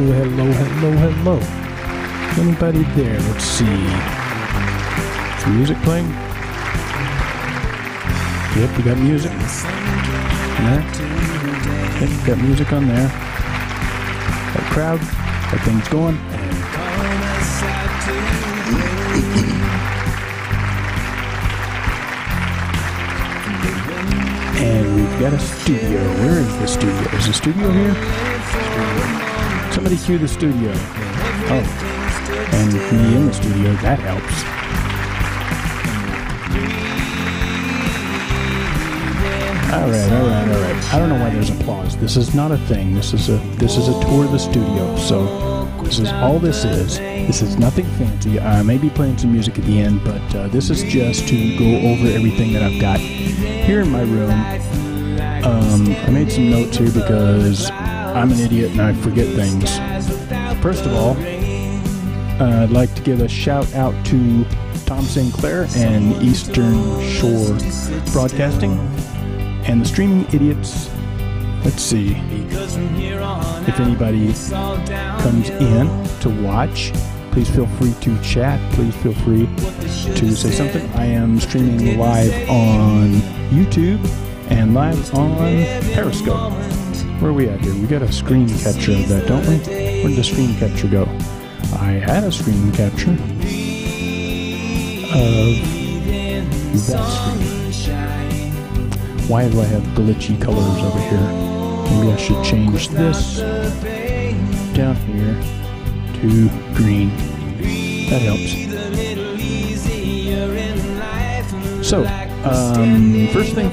hello, hello, hello. Anybody there? Let's see. Is the music playing? Yep, we got music. There. Yep, got music on there. Got crowd. Got things going. And we've got a studio. Where is the studio? Is the studio here? Somebody cue the studio. Oh. And me in the studio, that helps. Alright. I don't know why there's applause. This is not a thing. This is a tour of the studio. So this is all this is. This is nothing fancy. I may be playing some music at the end, but this is just to go over everything that I've got here in my room. I made some notes here because I'm an idiot and I forget things. First of all, I'd like to give a shout out to Tom Sinclair and Eastern Shore Broadcasting and the Streaming Idiots. Let's see if anybody comes in to watch. Please feel free to chat. Please feel free to say something. I am streaming live on YouTube and live on Periscope. Where are we at here? We got a screen capture of that, don't we? Where did the screen capture go? I had a screen capture of that screen. Why do I have glitchy colors over here? Maybe I should change this down here to green. That helps. So, first thing,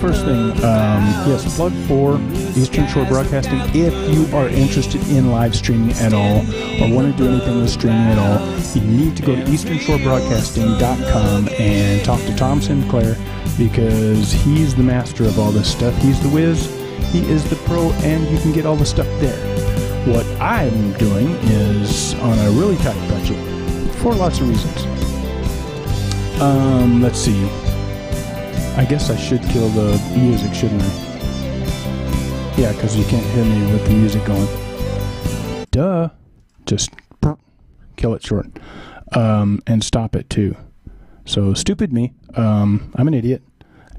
yes, plug for Eastern Shore Broadcasting. If you are interested in live streaming at all, or want to do anything with streaming at all, you need to go to easternshorebroadcasting.com and talk to Tom Sinclair, because he's the master of all this stuff. He's the whiz, he is the pro, and you can get all the stuff there. What I'm doing is on a really tight budget for lots of reasons. Let's see. I guess I should kill the music, shouldn't I? Yeah, because you can't hear me with the music going. Duh. Just kill it short. And stop it too. So, stupid me. I'm an idiot.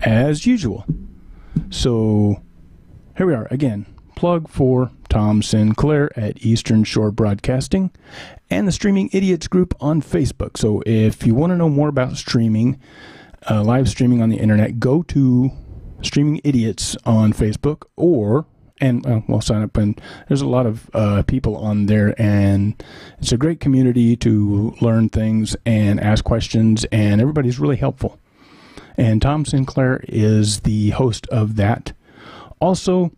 As usual. So, here we are again. Plug for Tom Sinclair at Eastern Shore Broadcasting and the Streaming Idiots group on Facebook. So if you want to know more about streaming, live streaming on the internet, go to Streaming Idiots on Facebook, we'll sign up, and there's a lot of people on there, and it's a great community to learn things and ask questions, and everybody's really helpful. And Tom Sinclair is the host of that. Also,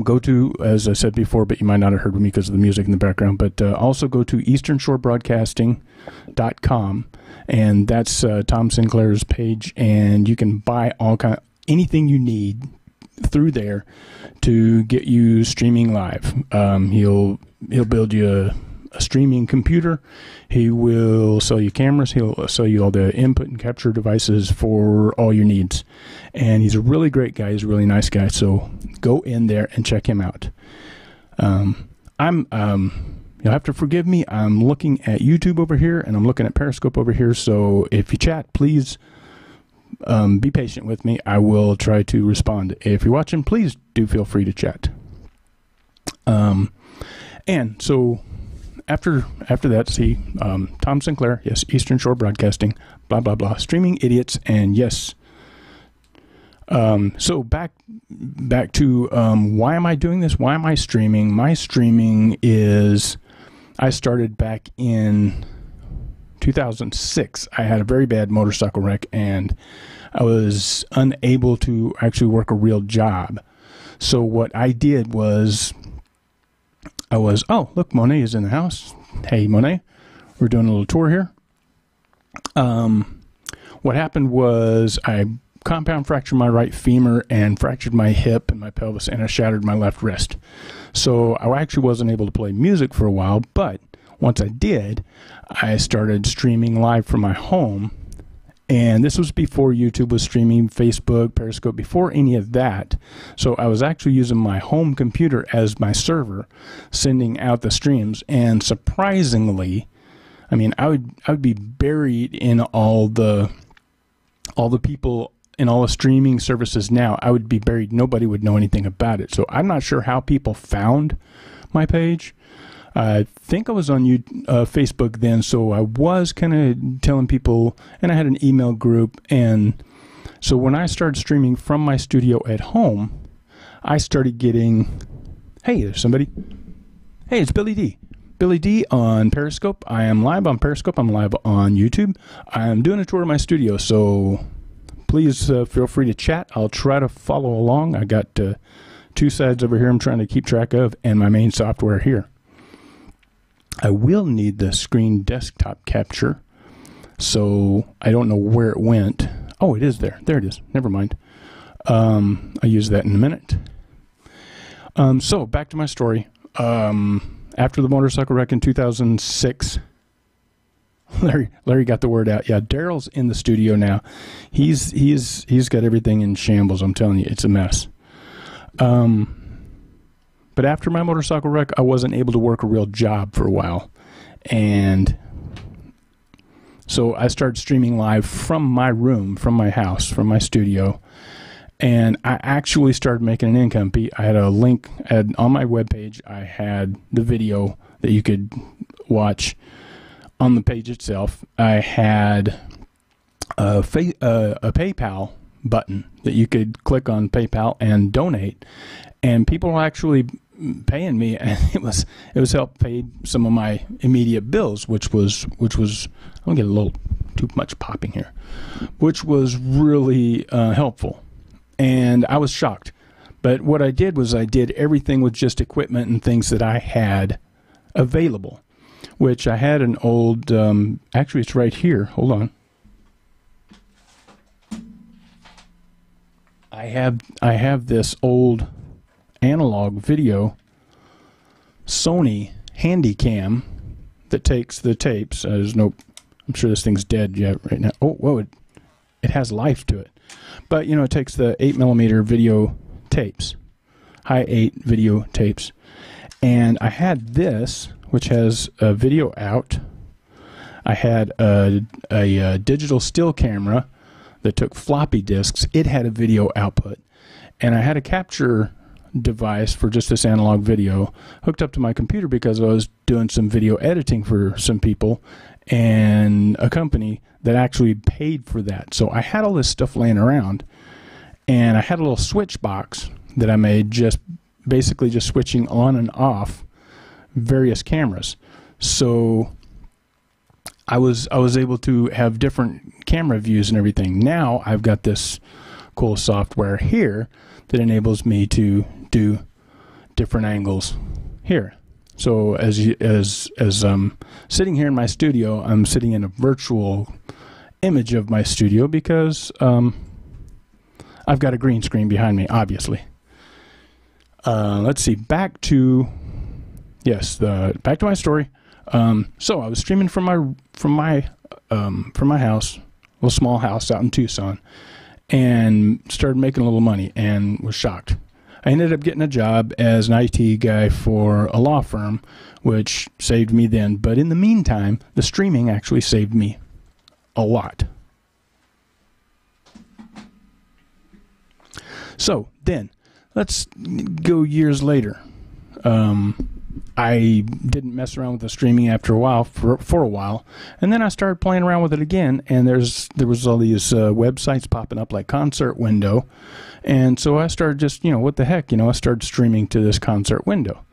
go to, as I said before, but you might not have heard me because of the music in the background, but also go to easternshorebroadcasting.com, and that's Tom Sinclair's page, and you can buy anything you need through there to get you streaming live. He'll build you a streaming computer. He will sell you cameras. He'll sell you all the input and capture devices for all your needs. And he's a really great guy. He's a really nice guy. So go in there and check him out. You'll have to forgive me. I'm looking at YouTube over here and I'm looking at Periscope over here. So if you chat, please be patient with me. I will try to respond. If you're watching, please do feel free to chat. And so after that, see, Tom Sinclair, yes, Eastern Shore Broadcasting, blah, blah, blah, Streaming Idiots, and yes. So back to why am I doing this? Why am I streaming? My streaming is, I started back in 2006. I had a very bad motorcycle wreck, and I was unable to actually work a real job. So what I did was, oh, look, Monet is in the house. Hey, Monet, we're doing a little tour here. What happened was I compound fractured my right femur and fractured my hip and my pelvis, and I shattered my left wrist. So I actually wasn't able to play music for a while, but once I did, I started streaming live from my home, And this was before YouTube was streaming, Facebook, Periscope, before any of that. So I was actually using my home computer as my server, sending out the streams. And surprisingly, I mean, I would be buried in all the people in all the streaming services now. I would be buried. Nobody would know anything about it. So I'm not sure how people found my page. I think I was on Facebook then, so I was kind of telling people, and I had an email group. And so when I started streaming from my studio at home, I started getting, hey, there's somebody. Hey, it's Billy D. Billy D on Periscope. I am live on Periscope. I'm live on YouTube. I'm doing a tour of my studio, so please feel free to chat. I'll try to follow along. I got two sides over here I'm trying to keep track of, and my main software here. I will need the screen desktop capture, so I don't know where it went. Oh, it is there. There it is. Never mind. I'll use that in a minute. So back to my story. After the motorcycle wreck in 2006, Larry got the word out. Yeah, Daryl's in the studio now. He's got everything in shambles. I'm telling you, it's a mess. But after my motorcycle wreck, I wasn't able to work a real job for a while. And so I started streaming live from my room, from my house, from my studio. And I actually started making an income. I had a link on my webpage. I had the video that you could watch on the page itself. I had a PayPal button that you could click on PayPal and donate. And people were actually paying me, and it was help pay some of my immediate bills, which was I'm gonna get a little too much popping here, which was really helpful. And I was shocked. But what I did was I did everything with just equipment and things that I had available, which I had an old, actually it's right here. Hold on. I have this old analog video Sony Handycam that takes the tapes. There's no, I'm sure this thing's dead yet right now. Oh, whoa, it has life to it. But, you know, it takes the 8mm video tapes, high 8 video tapes. And I had this, which has a video out. I had a digital still camera that took floppy disks. It had a video output. And I had a capture device for just this analog video hooked up to my computer because I was doing some video editing for some people and a company that actually paid for that. So I had all this stuff laying around, and I had a little switch box that I made just basically just switching on and off various cameras. So I was able to have different camera views and everything. Now I've got this cool software here that enables me to do different angles here. So as I'm sitting here in my studio, I'm sitting in a virtual image of my studio because I've got a green screen behind me, obviously. Let's see. Back to my story. So I was streaming from my house, a little small house out in Tucson, and started making a little money and was shocked. I ended up getting a job as an IT guy for a law firm, which saved me then. But in the meantime, the streaming actually saved me a lot. So then, let's go years later. I didn't mess around with the streaming after a while, for a while, and then I started playing around with it again. And there was all these websites popping up like Concert Window, and so I started just, what the heck, I started streaming to this Concert Window,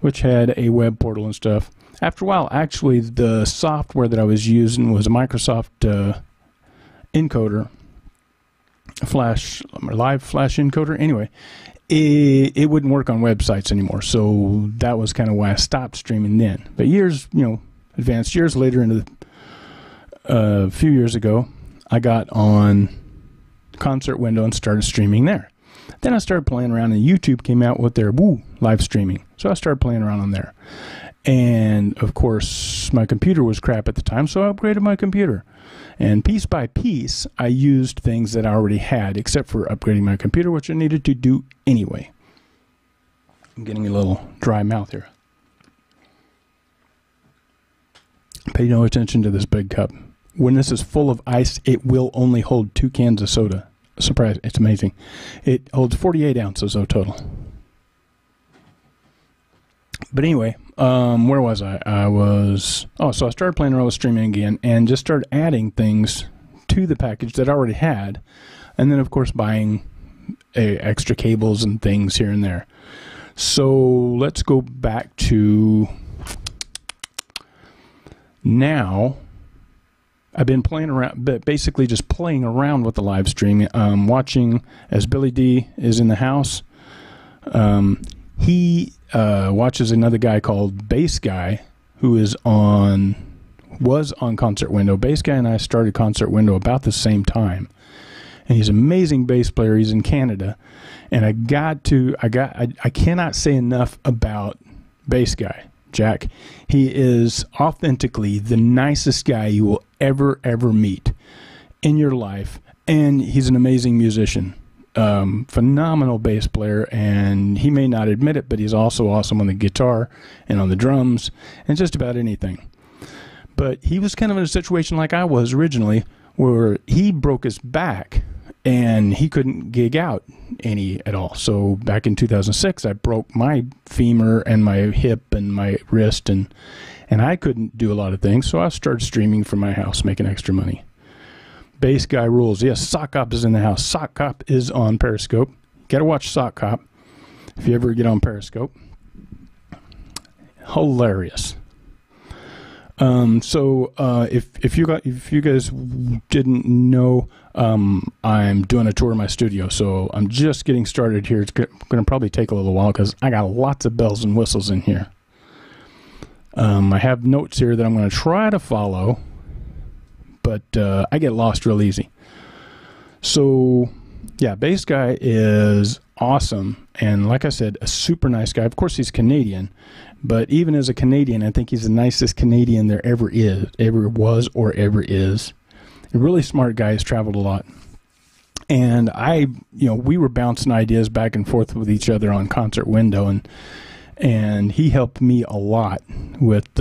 which had a web portal and stuff. After a while, actually, the software that I was using was a Microsoft encoder, live flash encoder. Anyway, it wouldn't work on websites anymore, so that was kind of why I stopped streaming then. But years later, into a few years ago, I got on Concert Window and started streaming there. Then I started playing around, and YouTube came out with their live streaming. So I started playing around on there. And, of course, my computer was crap at the time, so I upgraded my computer. And piece by piece, I used things that I already had, except for upgrading my computer, which I needed to do anyway. I'm getting a little dry mouth here. Pay no attention to this big cup. When this is full of ice, it will only hold 2 cans of soda. Surprise, it's amazing. It holds 48 ounces of total. But anyway, where was I? So I started playing around with streaming again and just started adding things to the package that I already had. And then, of course, buying extra cables and things here and there. So let's go back to now. I've been playing around, but basically just playing around with the live stream, watching as Billy D is in the house. He watches another guy called Bass Guy, who was on Concert Window. Bass Guy and I started Concert Window about the same time, and he's an amazing bass player. He's in Canada, and I cannot say enough about Bass Guy. Jack, he is authentically the nicest guy you will ever meet in your life, and he's an amazing musician. Phenomenal bass player, and he may not admit it, but he's also awesome on the guitar and on the drums and just about anything. But he was kind of in a situation like I was originally, where he broke his back and he couldn't gig out any at all. So back in 2006, I broke my femur and my hip and my wrist, and I couldn't do a lot of things, so I started streaming from my house, making extra money. Bass Guy rules. Yes, Sock Cop is in the house. Sock Cop is on Periscope. Got to watch Sock Cop if you ever get on Periscope. Hilarious. If you guys didn't know, I'm doing a tour of my studio, so I'm just getting started here. It's going to probably take a little while because I got lots of bells and whistles in here. I have notes here that I'm going to try to follow, but I get lost real easy. So, yeah, Bass Guy is awesome, and like I said, a super nice guy. Of course, he's Canadian, but even as a Canadian, I think he's the nicest Canadian there ever was, or ever is. A really smart guy, has traveled a lot. And we were bouncing ideas back and forth with each other on Concert Window, and he helped me a lot with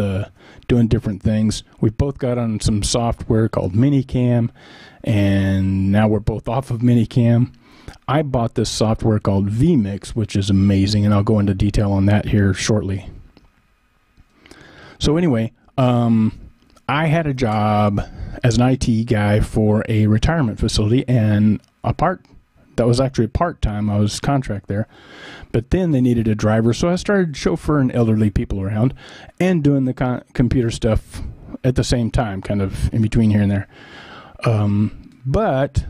doing different things. We both got on some software called Minicam, and now we're both off of Minicam. I bought this software called vMix, which is amazing, and I'll go into detail on that here shortly. So anyway, I had a job as an IT guy for a retirement facility, and that was actually part-time. I was contract there. But then they needed a driver, so I started chauffeuring elderly people around and doing the computer stuff at the same time, kind of in between here and there. But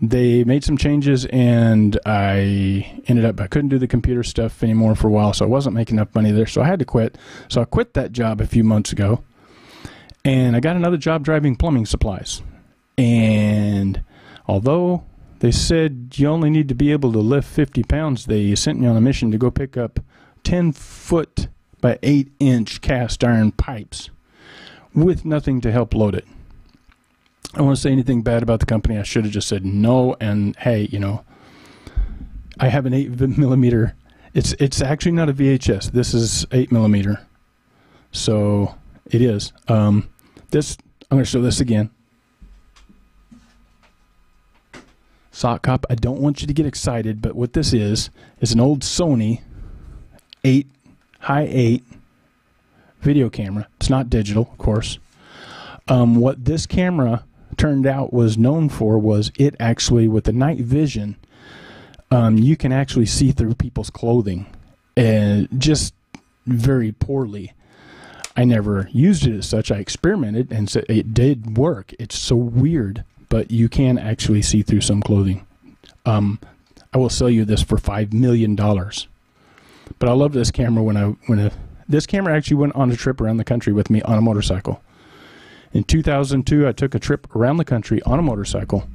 they made some changes, and I couldn't do the computer stuff anymore for a while, so I wasn't making enough money there, so I had to quit. So I quit that job a few months ago, and I got another job driving plumbing supplies. And although they said you only need to be able to lift 50 pounds, they sent me on a mission to go pick up 10-foot by 8-inch cast iron pipes with nothing to help load it. I don't want to say anything bad about the company. I should have just said no. And hey, I have an 8mm. It's actually not a VHS. This is 8mm. So it is. I'm going to show this again. Sock Cop, I don't want you to get excited, but what this is an old Sony high 8 video camera. It's not digital, of course. What this camera turned out was known for was it actually, with the night vision, you can actually see through people's clothing, and just very poorly. I never used it as such. I experimented, and so it did work. It's so weird, but you can actually see through some clothing. I will sell you this for $5 million. But I love this camera. This camera actually went on a trip around the country with me on a motorcycle. In 2002, I took a trip around the country on a motorcycle.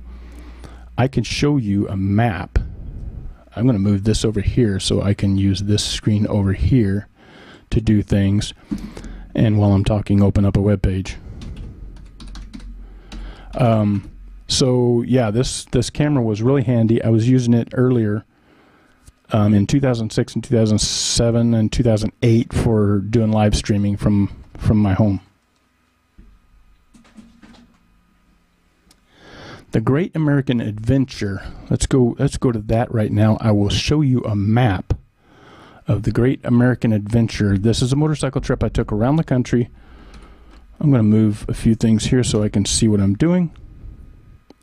I can show you a map. I'm going to move this over here so I can use this screen over here to do things, and while I'm talking, open up a web page. So yeah, this camera was really handy. I was using it earlier in 2006 and 2007 and 2008 for doing live streaming from my home. The Great American Adventure. Let's go to that right now. I will show you a map of the Great American Adventure. This is a motorcycle trip I took around the country. I'm going to move a few things here so I can see what I'm doing.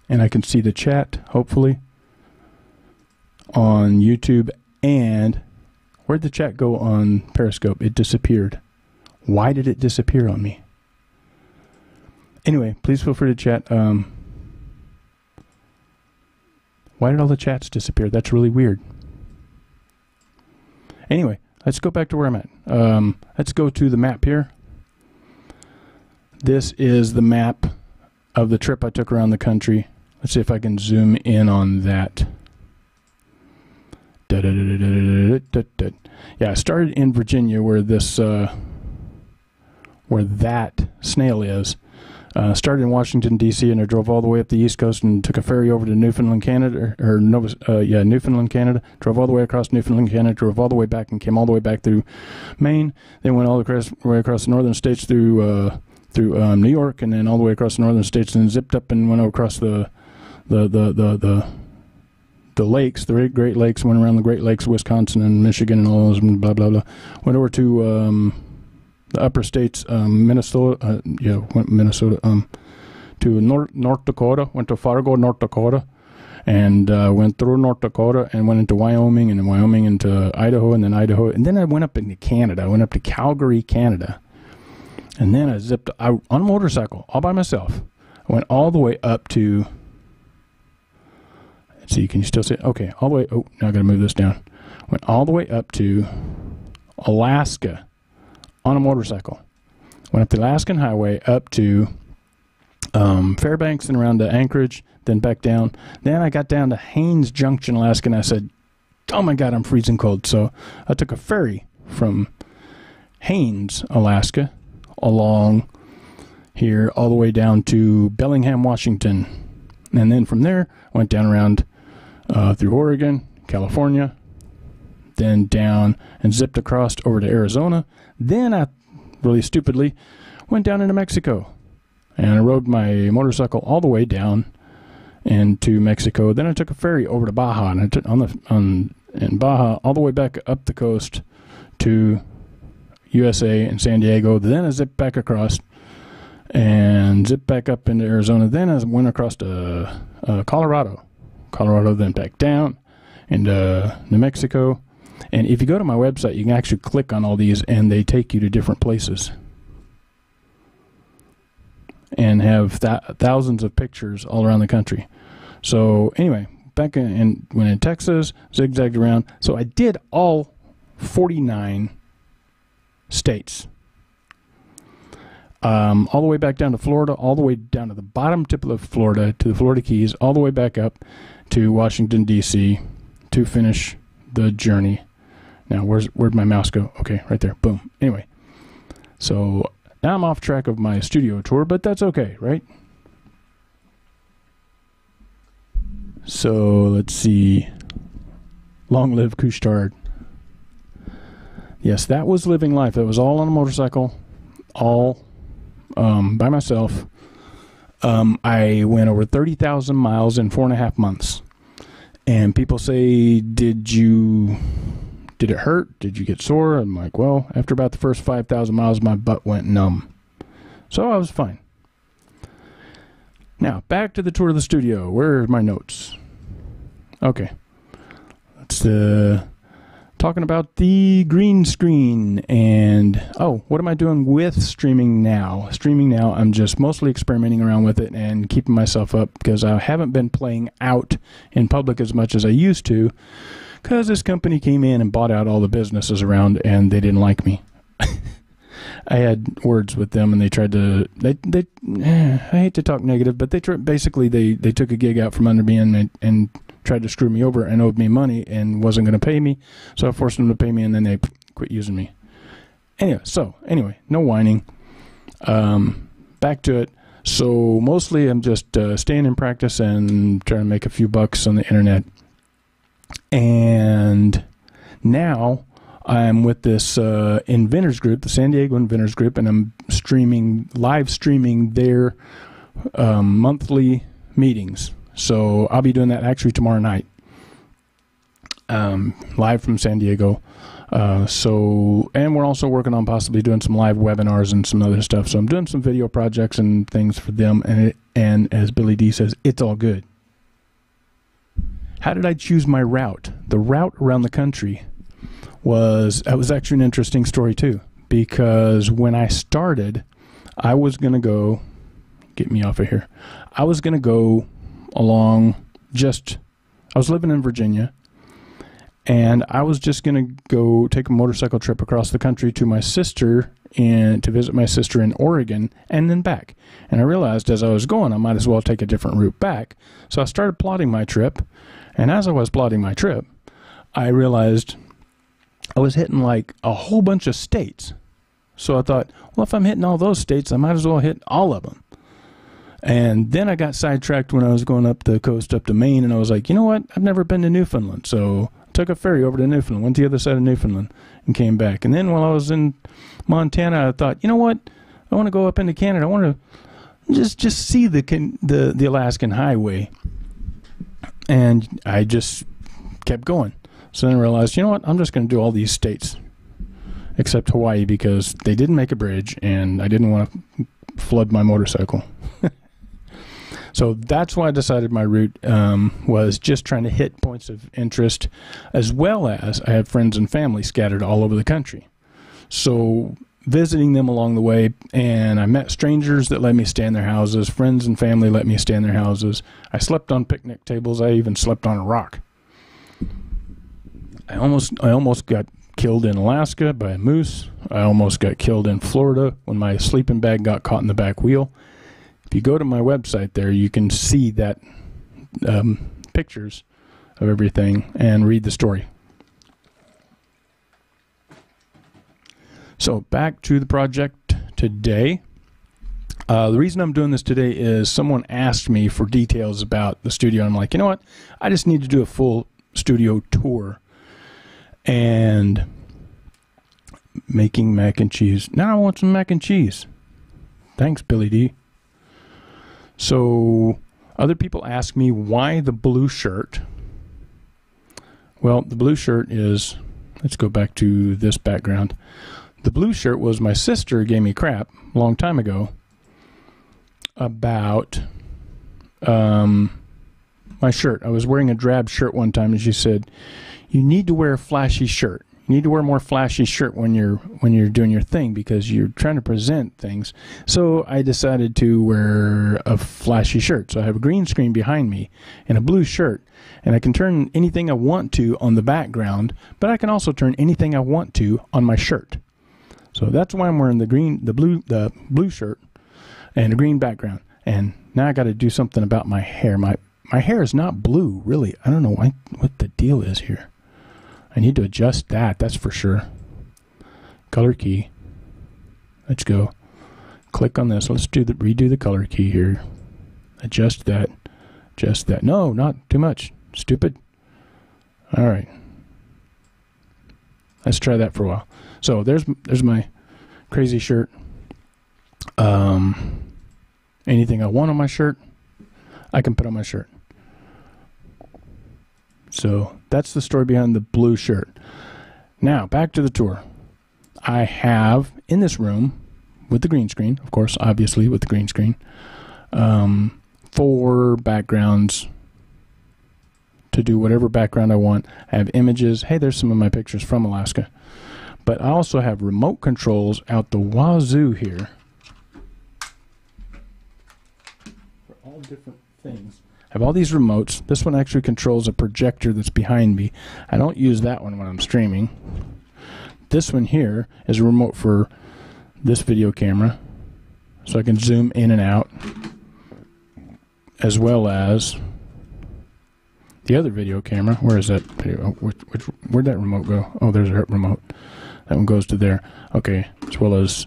And I can see the chat, hopefully, on YouTube. And where'd the chat go on Periscope? It disappeared. Why did it disappear on me? Anyway, please feel free to chat. Why did all the chats disappear? That's really weird. Anyway, let's go back to where I'm at. Let's go to the map here. This is the map of the trip I took around the country. Let's see if I can zoom in on that. Yeah, I started in Virginia, where where that snail is. Started in Washington, D.C., and I drove all the way up the East Coast and took a ferry over to Newfoundland, Canada, Newfoundland, Canada. Drove all the way across Newfoundland, Canada, drove all the way back and came all the way back through Maine. Then went all the way across the northern states through New York, and then all the way across the northern states, and zipped up and went across the lakes, the Great Lakes, went around the Great Lakes, Wisconsin and Michigan and all those, and blah, blah, blah. Went over to the upper states, Minnesota, to North Dakota, went to Fargo, North Dakota, and went through North Dakota and went into Wyoming, and then Wyoming into Idaho, and then Idaho, and then I went up into Canada. I went up to Calgary, Canada, and then I zipped out on a motorcycle all by myself. I went all the way up to, let's see, can you still see it? Okay, all the way, oh, now I gotta move this down. Went all the way up to Alaska on a motorcycle. Went up the Alaskan Highway up to Fairbanks and around to Anchorage, then back down. Then I got down to Haines Junction, Alaska, and I said, oh my God, I'm freezing cold. So I took a ferry from Haines, Alaska, along here all the way down to Bellingham, Washington. And then from there, went down around through Oregon, California, then down and zipped across over to Arizona. Then I, really stupidly, went down into Mexico. And I rode my motorcycle all the way down into Mexico. Then I took a ferry over to Baja, and I took in Baja all the way back up the coast to USA and San Diego. Then I zipped back across and zipped back up into Arizona. Then I went across to Colorado, then back down into New Mexico. And if you go to my website, you can actually click on all these, and they take you to different places and have thousands of pictures all around the country. So anyway, back went in Texas, zigzagged around. So I did all 49 states. All the way back down to Florida, all the way down to the bottom tip of Florida, to the Florida Keys, all the way back up to Washington, D.C. to finish the journey. Now, where'd my mouse go? Okay, right there. Boom. Anyway, so now I'm off track of my studio tour, but that's okay, right? So let's see. Long live Couche-Tard. Yes, that was living life. That was all on a motorcycle, all by myself. I went over 30,000 miles in 4.5 months. And people say, did it hurt? Did you get sore? I'm like, well, after about the first 5,000 miles, my butt went numb. So I was fine. Now, back to the tour of the studio. Where are my notes? Okay. Let's talking about the green screen and, oh, what am I doing with streaming now? Streaming now, I'm just mostly experimenting around with it and keeping myself up because I haven't been playing out in public as much as I used to because this company came in and bought out all the businesses around and they didn't like me. I had words with them and they tried to, I hate to talk negative, but they took a gig out from under me and tried to screw me over and owed me money and wasn't going to pay me. So I forced them to pay me and then they quit using me. Anyway, no whining. Back to it. So mostly I'm just staying in practice and trying to make a few bucks on the internet. And now I'm with this inventors group, the San Diego Inventors Group, and I'm live streaming their monthly meetings. So I'll be doing that actually tomorrow night, live from San Diego. And we're also working on possibly doing some live webinars and some other stuff. So I'm doing some video projects and things for them. And as Billy D says, it's all good. How did I choose my route? The route around the country was actually an interesting story too, because when I started, I was going to go, get me off of here. I was going to go along I was living in Virginia, and I was just going to go take a motorcycle trip across the country to my sister to visit my sister in Oregon and then back. And I realized as I was going, I might as well take a different route back. So I started plotting my trip. And as I was plotting my trip, I realized I was hitting like a whole bunch of states. So I thought, well, if I'm hitting all those states, I might as well hit all of them. And then I got sidetracked when I was going up the coast, up to Maine, and I was like, you know what? I've never been to Newfoundland. So I took a ferry over to Newfoundland, went to the other side of Newfoundland, and came back. And then while I was in Montana, I thought, you know what? I want to go up into Canada. I want to just see the Alaskan highway. And I just kept going. So then I realized, you know what? I'm just going to do all these states except Hawaii, because they didn't make a bridge and I didn't want to flood my motorcycle. So that's why I decided my route was just trying to hit points of interest, as well as I have friends and family scattered all over the country. So visiting them along the way, and I met strangers that let me stay in their houses. Friends and family let me stay in their houses. I slept on picnic tables. I even slept on a rock. I almost got killed in Alaska by a moose. I almost got killed in Florida when my sleeping bag got caught in the back wheel. If you go to my website there, you can see that pictures of everything and read the story. So back to the project today. The reason I'm doing this today is someone asked me for details about the studio. I'm like, you know what? I just need to do a full studio tour. And making mac and cheese. Now I want some mac and cheese. Thanks, Billy D. So other people ask me why the blue shirt. Well, the blue shirt is, let's go back to this background. The blue shirt was my sister gave me crap a long time ago about my shirt. I was wearing a drab shirt one time, and she said, you need to wear a flashy shirt. You need to wear a more flashy shirt when you're doing your thing, because you're trying to present things. So I decided to wear a flashy shirt. So I have a green screen behind me and a blue shirt, and I can turn anything I want to on the background, but I can also turn anything I want to on my shirt. So that's why I'm wearing the blue shirt and a green background. And now I got to do something about my hair. My hair is not blue, really. I don't know what the deal is here. I need to adjust that, that's for sure. Color key. Let's go. Click on this. Let's redo the color key here. Adjust that. Adjust that. No, not too much. Stupid. All right. Let's try that for a while. So there's my crazy shirt. Anything I want on my shirt, I can put on my shirt. So that's the story behind the blue shirt. Now, back to the tour. I have, in this room, with the green screen, of course, obviously with the green screen, 4 backgrounds to do whatever background I want. I have images. Hey, there's some of my pictures from Alaska. But I also have remote controls out the wazoo here for all different things. I have all these remotes. This one actually controls a projector that's behind me. I don't use that one when I'm streaming. This one here is a remote for this video camera, so I can zoom in and out, as well as the other video camera. Where is that video? Where'd that remote go? Oh, there's a remote. That one goes to there. Okay, as well as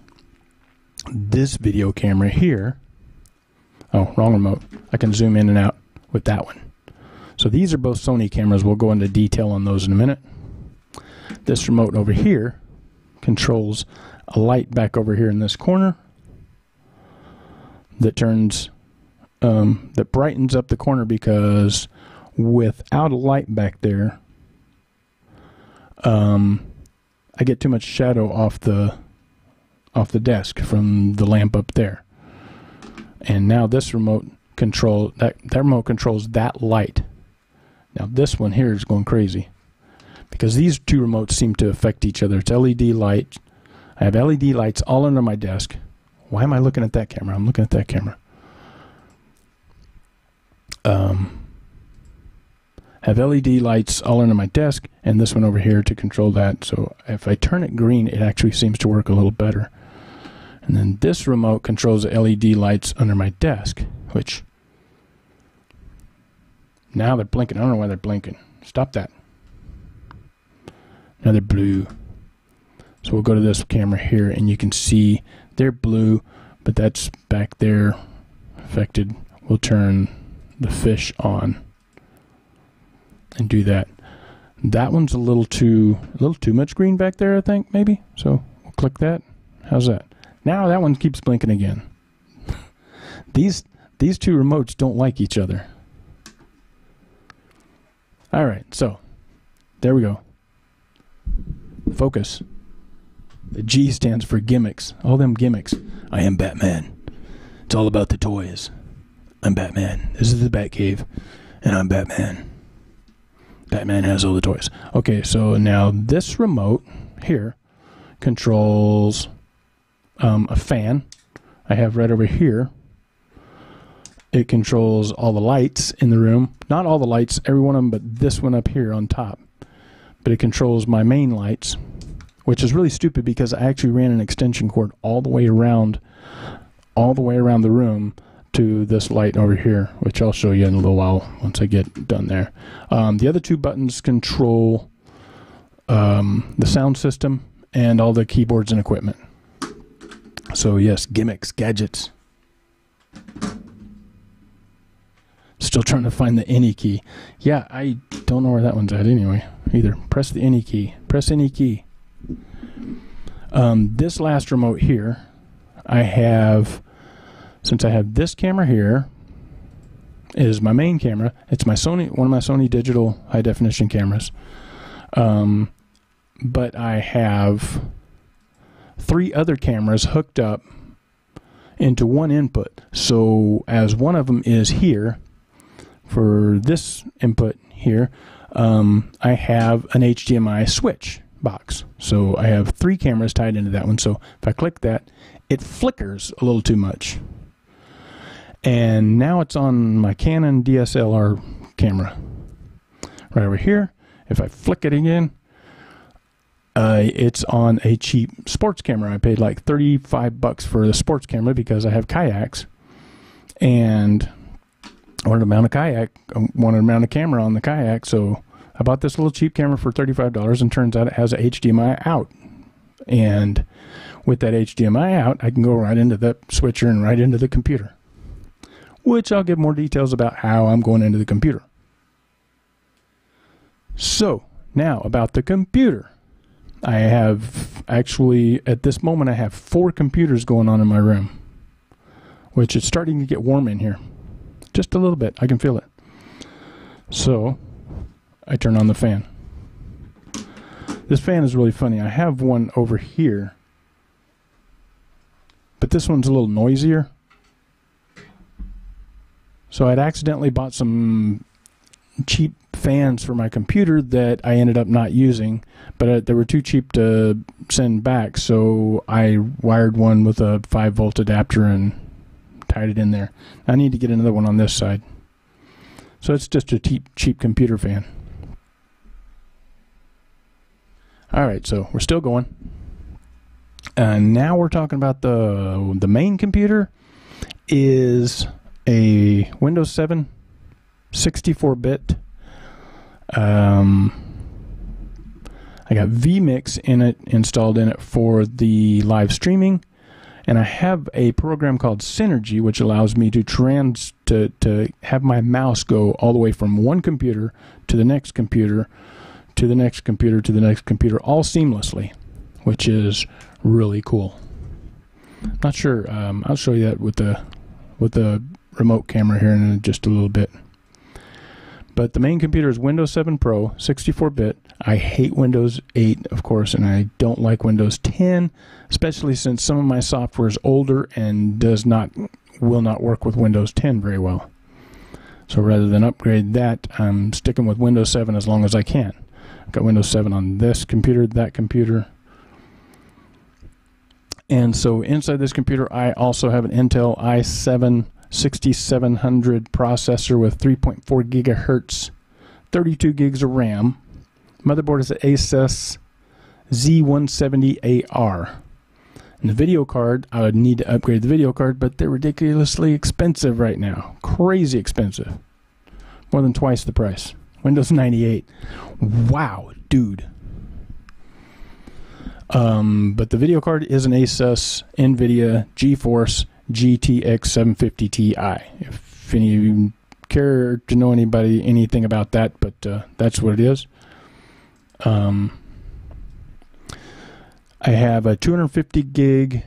this video camera here. Oh, wrong remote. I can zoom in and out with that one. So these are both Sony cameras. We'll go into detail on those in a minute. This remote over here controls a light back over here in this corner that turns, that brightens up the corner, because without a light back there, I get too much shadow off the desk from the lamp up there. And now this remote controls that remote controls that light. Now this one here is going crazy because these two remotes seem to affect each other. It's LED light. I have LED lights all under my desk. Why am I looking at that camera? I'm looking at that camera. Have LED lights all under my desk, and this one over here to control that. So if I turn it green, it actually seems to work a little better. And then this remote controls the LED lights under my desk, which now they're blinking. I don't know why they're blinking. Stop that. Now they're blue. So we'll go to this camera here, and you can see they're blue, but that's back there affected. We'll turn the fish on and do that. That one's a little too much green back there, I think, maybe. So we'll click that. How's that? Now that one keeps blinking again. These two remotes don't like each other. All right, so there we go. Focus. The G stands for gimmicks. All them gimmicks. I am Batman. It's all about the toys. I'm Batman. This is the Batcave, and I'm Batman. Batman has all the toys. Okay, so now this remote here controls a fan I have right over here. It controls all the lights in the room. Not all the lights, every one of them, but this one up here on top. But it controls my main lights, which is really stupid because I actually ran an extension cord all the way around the room to this light over here, which I'll show you in a little while once I get done there. The other two buttons control the sound system and all the keyboards and equipment. So yes, gimmicks, gadgets. Still trying to find the any key. Yeah, I don't know where that one's at anyway either. Press the any key. Press any key. This last remote here, I have, since I have this camera here, is my main camera. It's my Sony, one of my Sony digital high definition cameras. But I have 3 other cameras hooked up into one input. So as one of them is here, for this input here, I have an HDMI switch box. So I have 3 cameras tied into that one. So if I click that, it flickers a little too much. And now it's on my Canon DSLR camera. Right over here. If I flick it again, it's on a cheap sports camera. I paid like $35 for the sports camera because I have kayaks. And I wanted to mount a kayak, wanted to mount a camera on the kayak, so I bought this little cheap camera for $35, and turns out it has a HDMI out. And with that HDMI out, I can go right into the switcher and right into the computer, which I'll give more details about how I'm going into the computer. So now about the computer. I have actually, at this moment, I have 4 computers going on in my room, which is starting to get warm in here. Just a little bit. I can feel it. So I turn on the fan. This fan is really funny. I have one over here, but this one's a little noisier. So I'd accidentally bought some cheap fans for my computer that I ended up not using, but they were too cheap to send back, so I wired one with a 5-volt adapter and tied it in there. I need to get another one on this side. So it's just a cheap computer fan. Alright, so we're still going. And now we're talking about the main computer is a Windows 7 64-bit. I got vMix in it, installed in it for the live streaming, and I have a program called Synergy, which allows me to have my mouse go all the way from one computer to the next computer, to the next computer, to the next computer, all seamlessly, which is really cool. Not sure. I'll show you that with the remote camera here in just a little bit. But the main computer is Windows 7 Pro, 64-bit. I hate Windows 8, of course, and I don't like Windows 10, especially since some of my software is older and will not work with Windows 10 very well. So rather than upgrade that, I'm sticking with Windows 7 as long as I can. I've got Windows 7 on this computer, that computer. And so inside this computer, I also have an Intel i7 6700 processor with 3.4 gigahertz, 32 gigs of RAM. Motherboard is an Asus Z170AR. And the video card, I would need to upgrade the video card, but they're ridiculously expensive right now. Crazy expensive. More than twice the price. Windows 98. Wow, dude. But the video card is an Asus NVIDIA GeForce GTX 750 Ti. If any of you care to know anything about that, but that's what it is. I have a 250 gig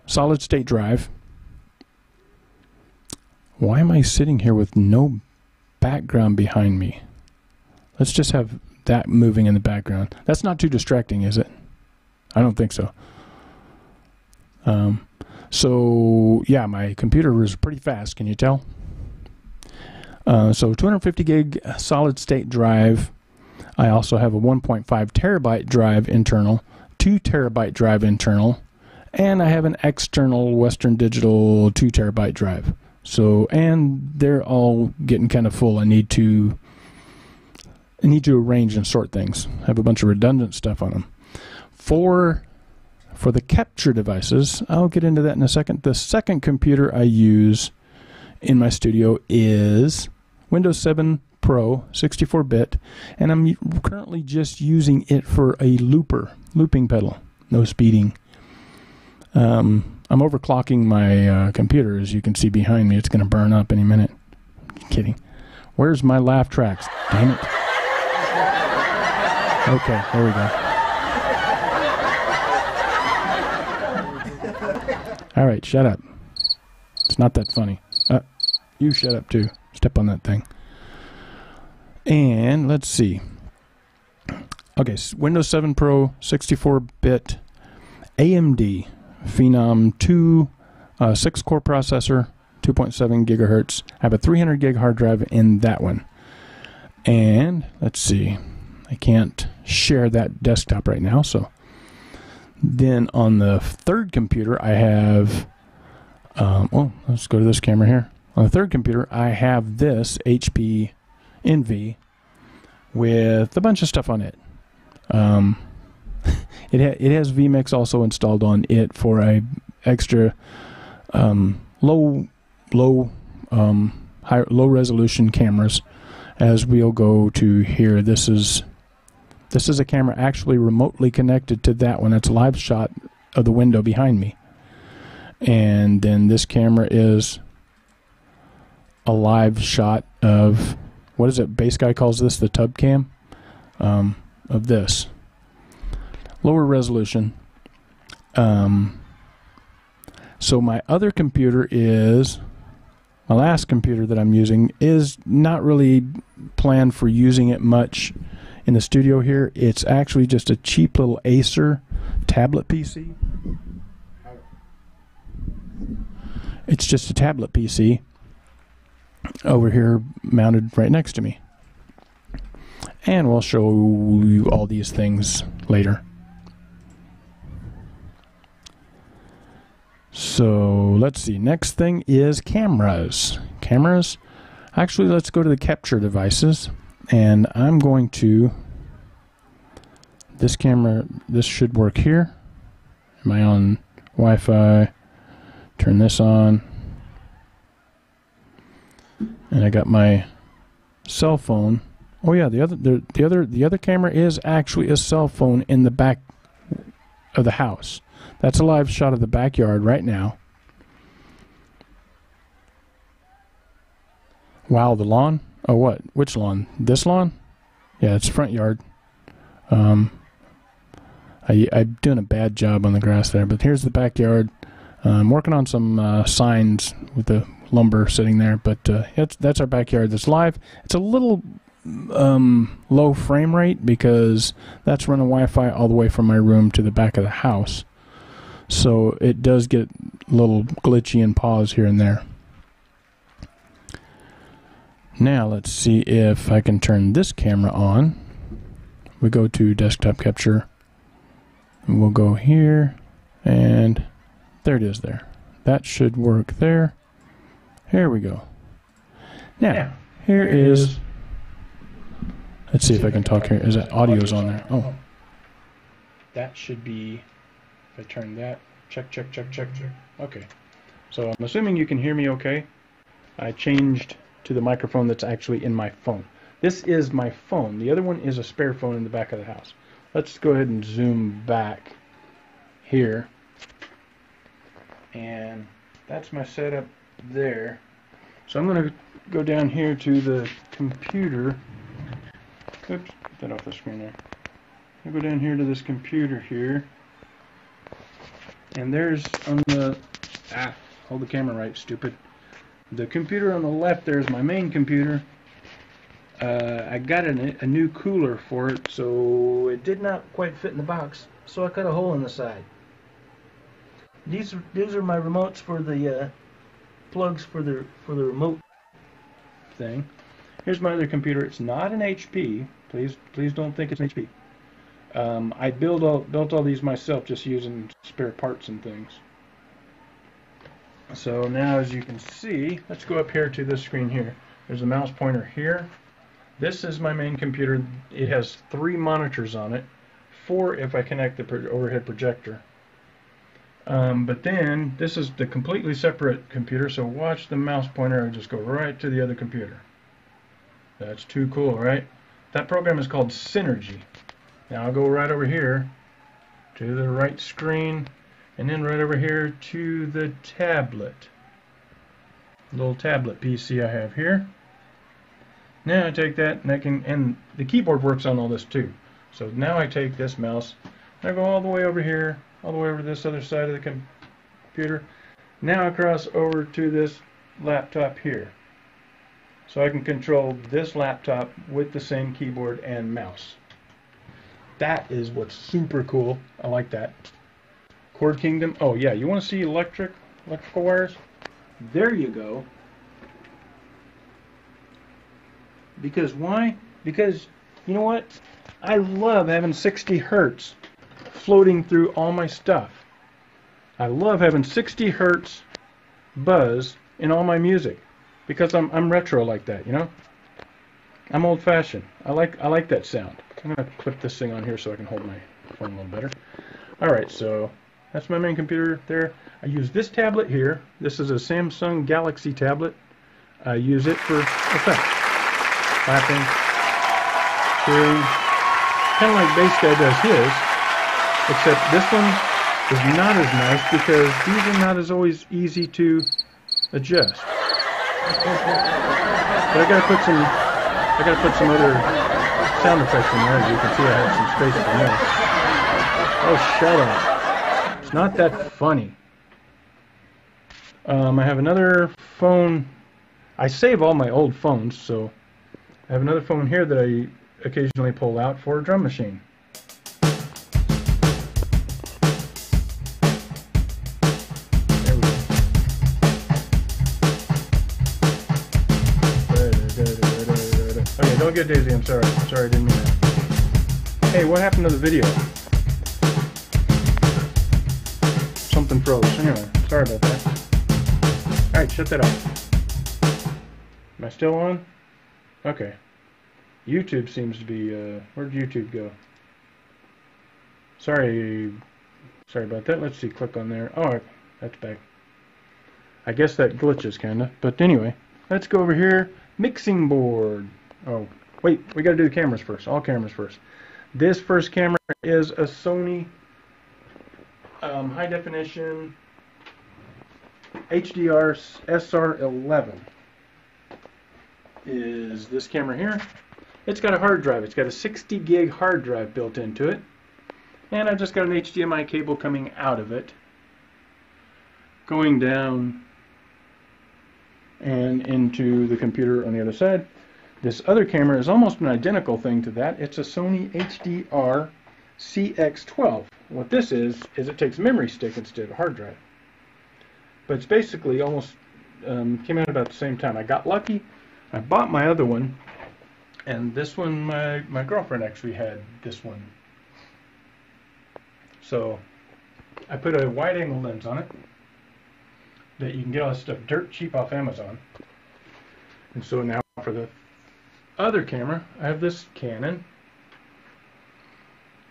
solid state drive. Why am I sitting here with no background behind me? Let's just have that moving in the background. That's not too distracting, is it? I don't think so. So yeah, my computer is pretty fast. Can you tell? So 250 gig solid state drive. I also have a 1.5 terabyte drive internal, 2 terabyte drive internal, and I have an external Western Digital 2 terabyte drive. So, and they're all getting kind of full. I need to arrange and sort things. I have a bunch of redundant stuff on them. For the capture devices, I'll get into that in a second. The second computer I use in my studio is Windows 7 Pro, 64-bit, and I'm currently just using it for a looping pedal, no speeding. I'm overclocking my computer, as you can see behind me. It's going to burn up any minute. I'm kidding. Where's my laugh tracks? Damn it. Okay, there we go. All right, shut up. It's not that funny. You shut up too. Step on that thing. And let's see. Okay, Windows 7 Pro, 64-bit, AMD Phenom 2, 6-core processor, 2.7 gigahertz. I have a 300 gig hard drive in that one. And let's see. I can't share that desktop right now, so. Then on the third computer, I have, let's go to this camera here. On the third computer, I have this HP Envy with a bunch of stuff on it. It has vMix also installed on it for a extra low resolution cameras. As we'll go to here, this is a camera actually remotely connected to that one. That's a live shot of the window behind me. And then this camera is a live shot of, what is it, Base Guy calls this the tub cam, of this. Lower resolution. So my other computer is, my last computer that I'm using is not really planned for using it much in the studio here. It's actually just a cheap little Acer tablet PC. It's just a tablet PC over here mounted right next to me. And we'll show you all these things later. So let's see. Next thing is cameras. Cameras. Actually, let's go to the capture devices. And I'm going to, this camera, this should work here. Am I on Wi-Fi? Turn this on. And I got my cell phone Oh yeah, the other camera is actually a cell phone in the back of the house. That's a live shot of the backyard right now. Wow, the lawn? Oh, what? Which lawn? This lawn? Yeah, it's front yard. I'm doing a bad job on the grass there, but here's the backyard. I'm working on some signs with the lumber sitting there, but that's our backyard that's live. It's a little low frame rate because that's running Wi-Fi all the way from my room to the back of the house. So it does get a little glitchy and pause here and there. Now let's see if I can turn this camera on. We go to desktop capture. And we'll go here, and there it is there. That should work there. Here we go. Now, here is... Let's see if I can talk here. Is that audio's on there? Oh. That should be... If I turn that... Check. Okay. So I'm assuming you can hear me okay. I changed to the microphone that's actually in my phone. This is my phone. The other one is a spare phone in the back of the house. Let's go ahead and zoom back here. And that's my setup there. So I'm going to go down here to the computer. Oops, get that off the screen there. I'll go down here to this computer here. And there's on the... hold the camera right, stupid. The computer on the left there is my main computer. I got a new cooler for it, so it did not quite fit in the box, so I cut a hole in the side. These are my remotes for the plugs for the remote thing. Here's my other computer. It's not an HP. Please don't think it's an HP. I built all these myself, just using spare parts and things. So now, as you can see, let's go up here to this screen here. There's a mouse pointer here. This is my main computer. It has 3 monitors on it, 4 if I connect the overhead projector. But then this is the completely separate computer, so watch the mouse pointer and just go right to the other computer. That's too cool, right? That program is called Synergy. Now I'll go right over here to the right screen, and then right over here to the tablet. Little tablet PC I have here. Now I take that, and the keyboard works on all this too. So now I take this mouse, and I go all the way over here, all the way over to this other side of the computer. Now I cross over to this laptop here. So I can control this laptop with the same keyboard and mouse. That is what's super cool. I like that. Chord Kingdom. Oh yeah, you want to see electrical wires? There you go. Because why? Because, you know what? I love having 60 hertz floating through all my stuff. I love having 60 hertz buzz in all my music. Because I'm retro like that, you know? I'm old-fashioned. I like that sound. I'm going to clip this thing on here so I can hold my phone a little better. Alright, so that's my main computer there. I use this tablet here. This is a Samsung Galixy tablet. I use it for effects. Clapping, cheering, kind of like Bass Guy does his, except this one is not as nice because these are not as always easy to adjust. But I gotta put some other sound effects in there. As you can see, I have some space for this. Oh, shut up! It's not that funny. I have another phone. I save all my old phones, so. I have another phone here that I occasionally pull out for a drum machine. There we go. Okay, don't get dizzy. I'm sorry. I didn't mean that. Hey, what happened to the video? Something froze. Anyway, sorry about that. Alright, shut that off. Am I still on? Okay. YouTube seems to be, where'd YouTube go? Sorry about that. Let's see, click on there. Oh, that's back. I guess that glitches kinda. But anyway, let's go over here. Mixing board. Oh, wait, we got to do the cameras first. All cameras first. This first camera is a Sony high definition HDR SR11. Is this camera here. It's got a hard drive. It's got a 60 gig hard drive built into it. And I've just got an HDMI cable coming out of it, going down and into the computer on the other side. This other camera is almost an identical thing to that. It's a Sony HDR CX12. What this is it takes a memory stick instead of a hard drive. But it's basically almost came out about the same time. I got lucky. I bought my other one, and this one, my girlfriend actually had this one. So I put a wide-angle lens on it that you can get all this stuff dirt cheap off Amazon. And so now for the other camera, I have this Canon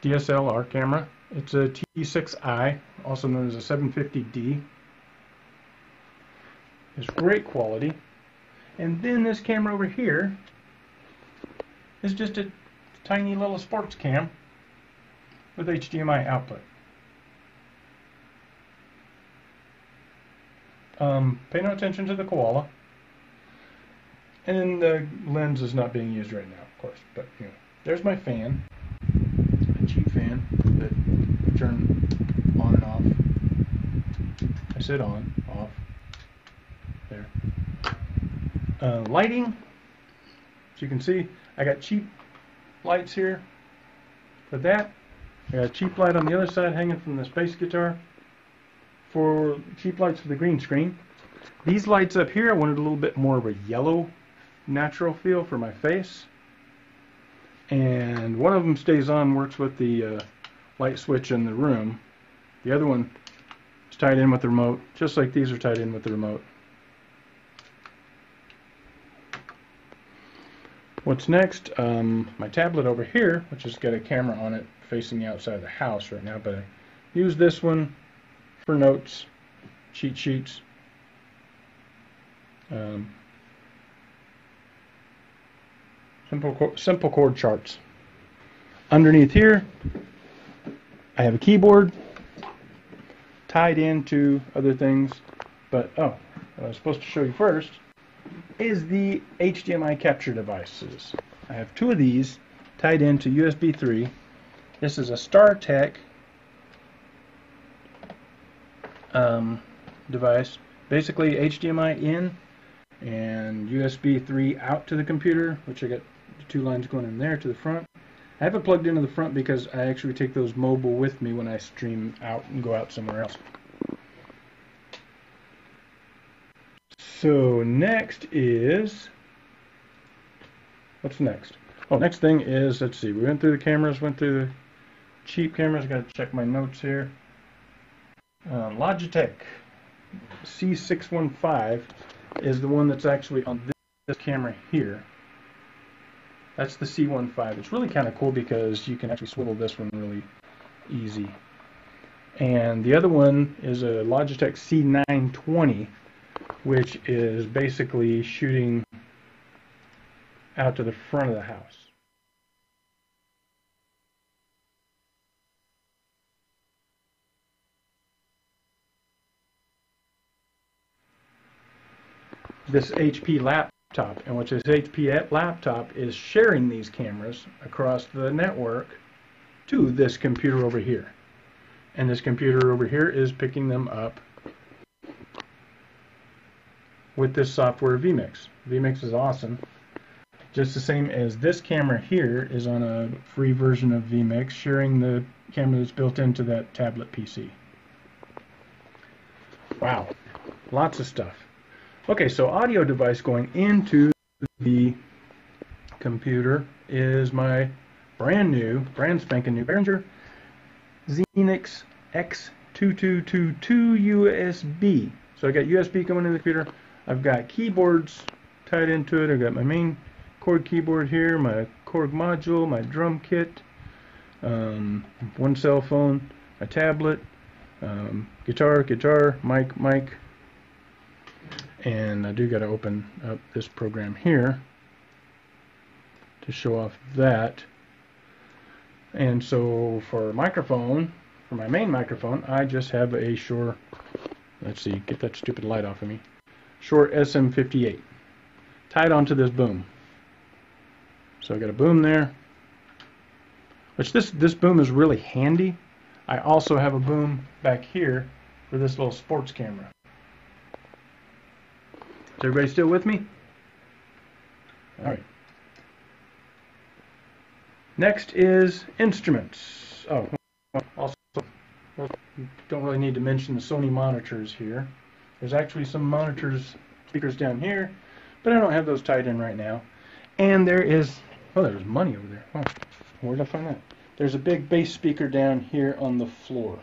DSLR camera. It's a T6i, also known as a 750D. It's great quality. And then this camera over here is just a tiny little sports cam with HDMI output. Pay no attention to the koala. And the lens is not being used right now, of course. But you know, there's my fan, a cheap fan that I turn on and off. I said on, off. There. Lighting. As you can see, I got cheap lights here for that. I got a cheap light on the other side hanging from the space guitar for cheap lights for the green screen. These lights up here, I wanted a little bit more of a yellow natural feel for my face. And one of them stays on, works with the light switch in the room. The other one is tied in with the remote, just like these are tied in with the remote. What's next? My tablet over here, which has got a camera on it facing the outside of the house right now, but I use this one for notes, cheat sheets. Simple chord charts. Underneath here, I have a keyboard tied into other things, but what I was supposed to show you first is the HDMI capture devices. I have two of these tied into USB 3. This is a StarTech device, basically HDMI in and USB 3 out to the computer, which I got the two lines going in there to the front. I have it plugged into the front because I actually take those mobile with me when I stream out and go out somewhere else. So next is, what's next? Oh, next thing is, let's see, we went through the cameras, went through the cheap cameras. I got to check my notes here. Logitech C615 is the one that's actually on this camera here. That's the C15. It's really kind of cool because you can actually swivel this one really easy. And the other one is a Logitech C920, which is basically shooting out to the front of the house. This HP laptop, and which this HP laptop is sharing these cameras across the network to this computer over here. And this computer over here is picking them up with this software vMix. vMix is awesome. Just the same as this camera here is on a free version of vMix, sharing the camera that's built into that tablet PC. Wow, lots of stuff. Okay, so audio device going into the computer is my brand spanking new Behringer Xenix X2222 USB. So I got USB coming into the computer. I've got keyboards tied into it. I've got my main Korg keyboard here, my Korg module, my drum kit, one cell phone, a tablet, guitar, mic, and I do got to open up this program here. to show off that. And so for microphone, for my main microphone, I just have a Shure, let's see, get that stupid light off of me, Shure SM58 tied onto this boom. So I got a boom there, which this boom is really handy. I also have a boom back here for this little sports camera. Is everybody still with me? All right. Next is instruments. Oh, also, don't really need to mention the Sony monitors here. There's actually some monitors, speakers down here, but I don't have those tied in right now. And there is, oh, there's money over there. Oh, where did I find that? There's a big bass speaker down here on the floor.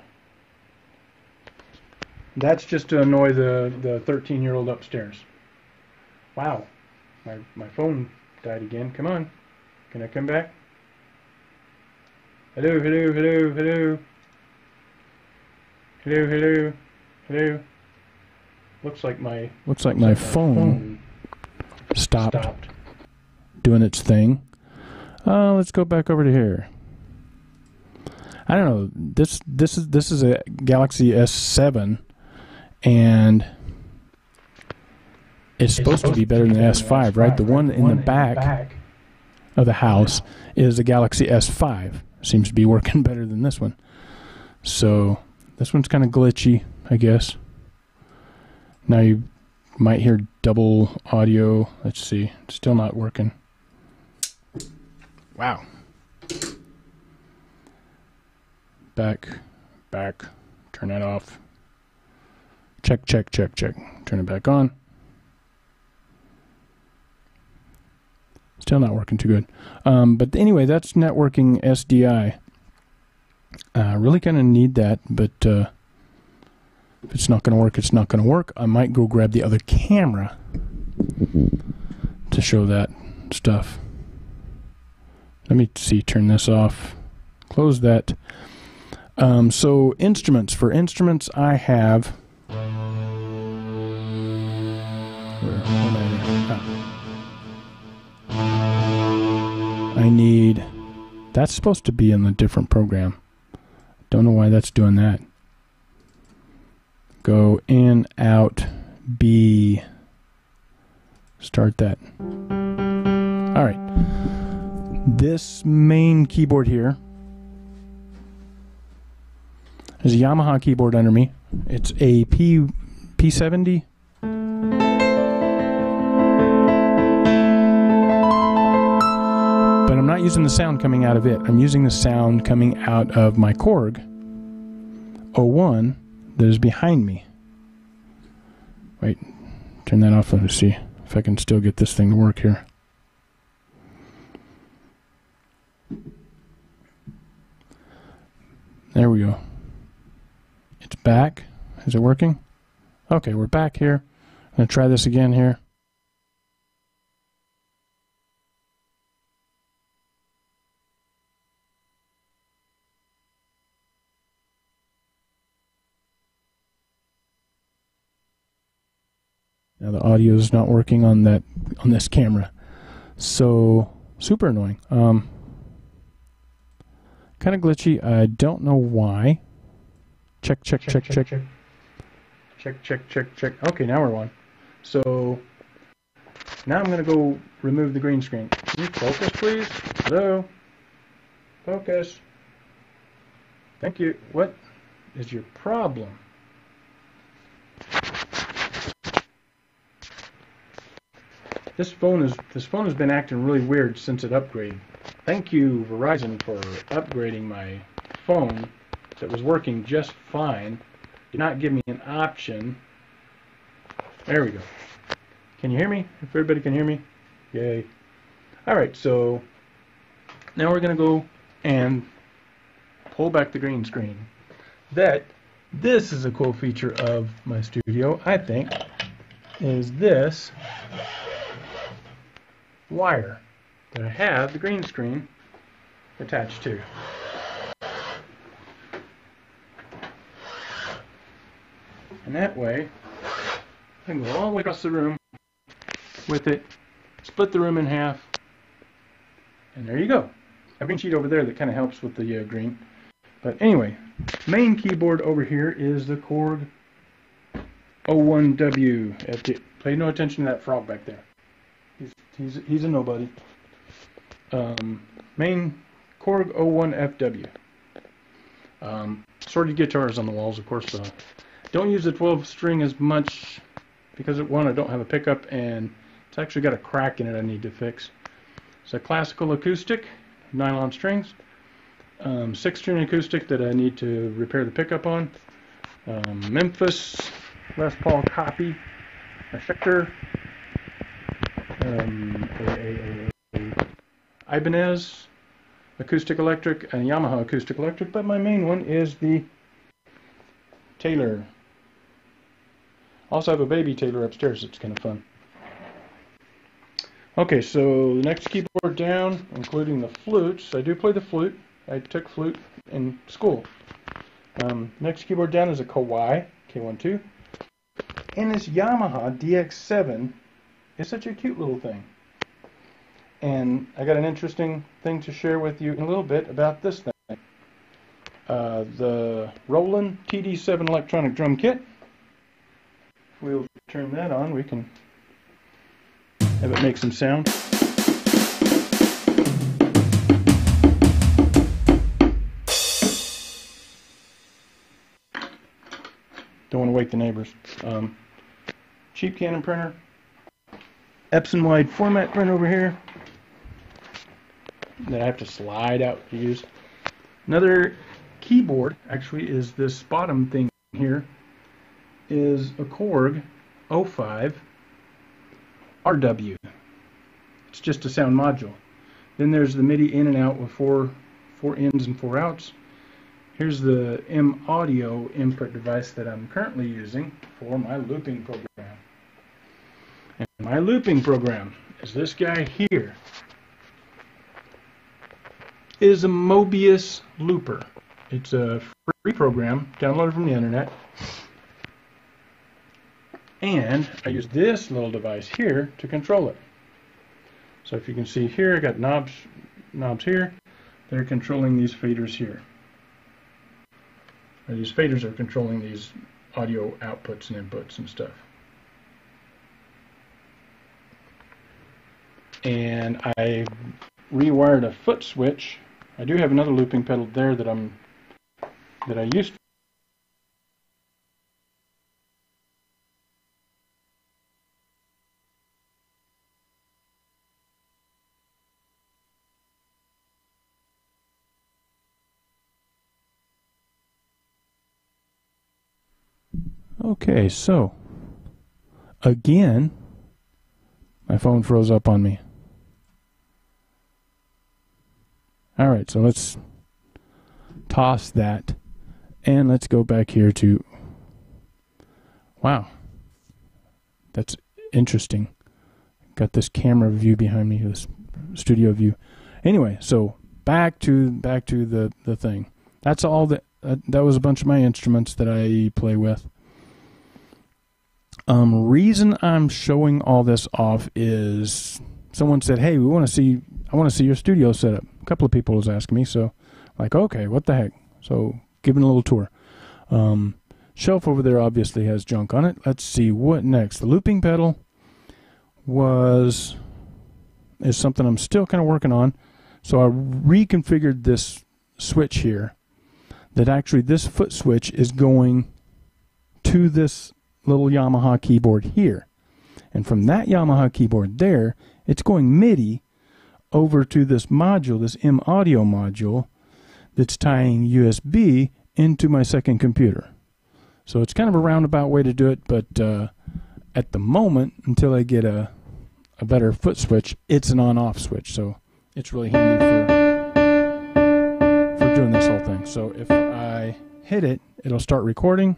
That's just to annoy the 13-year-old upstairs. Wow, my phone died again. Come on, can I come back? Hello, hello, hello, hello. Hello, hello, hello. Looks like my phone stopped doing its thing. Let's go back over to here. I don't know. This is a Galixy S7, and it's supposed to be better than the S5, right? The one in the back of the house is a Galixy S5. Seems to be working better than this one. So this one's kind of glitchy, I guess. Now you might hear double audio. Let's see. Still not working. Wow. Back. Turn that off. Check. Turn it back on. Still not working too good. But anyway, that's networking SDI. Really kind of need that, but if it's not going to work, it's not going to work. I might go grab the other camera to show that stuff. Let me see, turn this off. Close that. So instruments. For instruments, I have... I need... That's supposed to be in a different program. Don't know why that's doing that. Go in, out, B. Start that. All right. This main keyboard here is a Yamaha keyboard under me. It's a P70. But I'm not using the sound coming out of it. I'm using the sound coming out of my Korg 01 that is behind me. Wait, turn that off. Let's see if I can still get this thing to work here. There we go. It's back. Is it working? Okay, we're back here. I'm going to try this again here. Now the audio is not working on this camera, so super annoying. Kind of glitchy. I don't know why. Check. Check. Okay, now we're on. So now I'm gonna go remove the green screen. Can you focus, please? Hello. Focus. Thank you. What is your problem? This phone has been acting really weird since it upgraded. Thank you, Verizon, for upgrading my phone that was working just fine. Did not give me an option. There we go. Can you hear me? If everybody can hear me? Yay. Alright, so now we're going to go and pull back the green screen. This is a cool feature of my studio, I think, is this wire that I have the green screen attached to. And that way, I can go all the way across the room with it, split the room in half, And there you go. I have a sheet over there that kind of helps with the green. But anyway, main keyboard over here is the Korg 01W. Pay no attention to that frog back there. He's a nobody. Main Korg 01FW. Sorted guitars on the walls, of course. Don't use the 12 string as much because one, I don't have a pickup, and it's actually got a crack in it I need to fix. It's a classical acoustic, nylon strings. 6-string acoustic that I need to repair the pickup on. Memphis Les Paul copy, a Schecter, Ibanez acoustic electric, and Yamaha acoustic electric, but my main one is the Taylor. Also have a baby Taylor upstairs. It's kind of fun. Okay, so the next keyboard down, including the flutes. I do play the flute. I took flute in school. Next keyboard down is a Kawai K12. And this Yamaha DX7 is such a cute little thing. And I got an interesting thing to share with you in a little bit about this thing. The Roland TD7 electronic drum kit. We'll turn that on. We can have it make some sound. Don't want to wake the neighbors. Cheap Canon printer. Epson wide format print over here that I have to slide out to use. Another keyboard actually is this bottom thing here is a Korg 05 RW. It's just a sound module. Then there's the MIDI in and out with four ins and 4 outs. Here's the M audio input device that I'm currently using for my looping program. And my looping program is this guy here. It is a Mobius looper. It's a free program downloaded from the internet. And I use this little device here to control it. So if you can see here, I got knobs here. They're controlling these faders here. And these faders are controlling these audio outputs and inputs and stuff. And I rewired a foot switch. I do have another looping pedal there that I used to. Okay, so again, my phone froze up on me. All right, so let's toss that and let's go back here to, wow, that's interesting. Got this camera view behind me, this studio view. Anyway, so back to the thing. That's all that was a bunch of my instruments that I play with. Reason I'm showing all this off is someone said, "Hey, I want to see your studio setup." A couple of people was asking me, so like, okay, what the heck? So giving a little tour. Shelf over there obviously has junk on it. Let's see what next. The looping pedal is something I'm still kind of working on. So I reconfigured this switch here. That actually this foot switch is going to this little Yamaha keyboard here, and from that Yamaha keyboard there, it's going MIDI over to this module, this M audio module, that's tying USB into my second computer. So it's kind of a roundabout way to do it, but at the moment, until I get a better foot switch, it's an on-off switch, so it's really handy for doing this whole thing. So if I hit it, it'll start recording.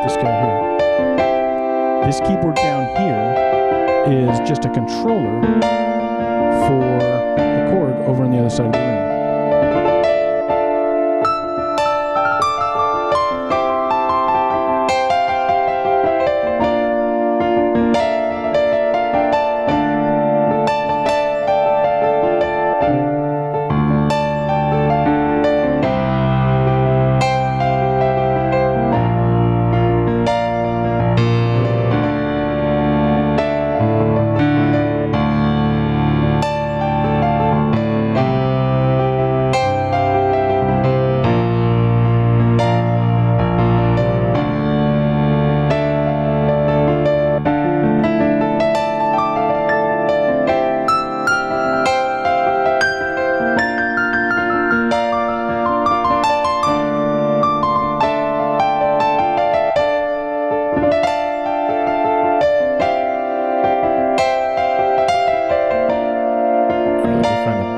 this guy here. This keyboard down here is just a controller for the chord over on the other side of the room.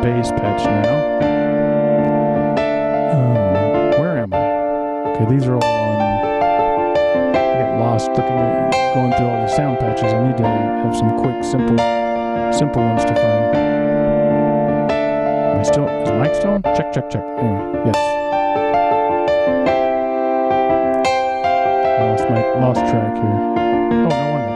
Bass patch now. Where am I? Okay, these are all on. I get lost going through all the sound patches. I need to have some quick, simple ones to find. Am I still? Is the mic still on? Check. Anyway, yes. Lost track here. Oh, no wonder.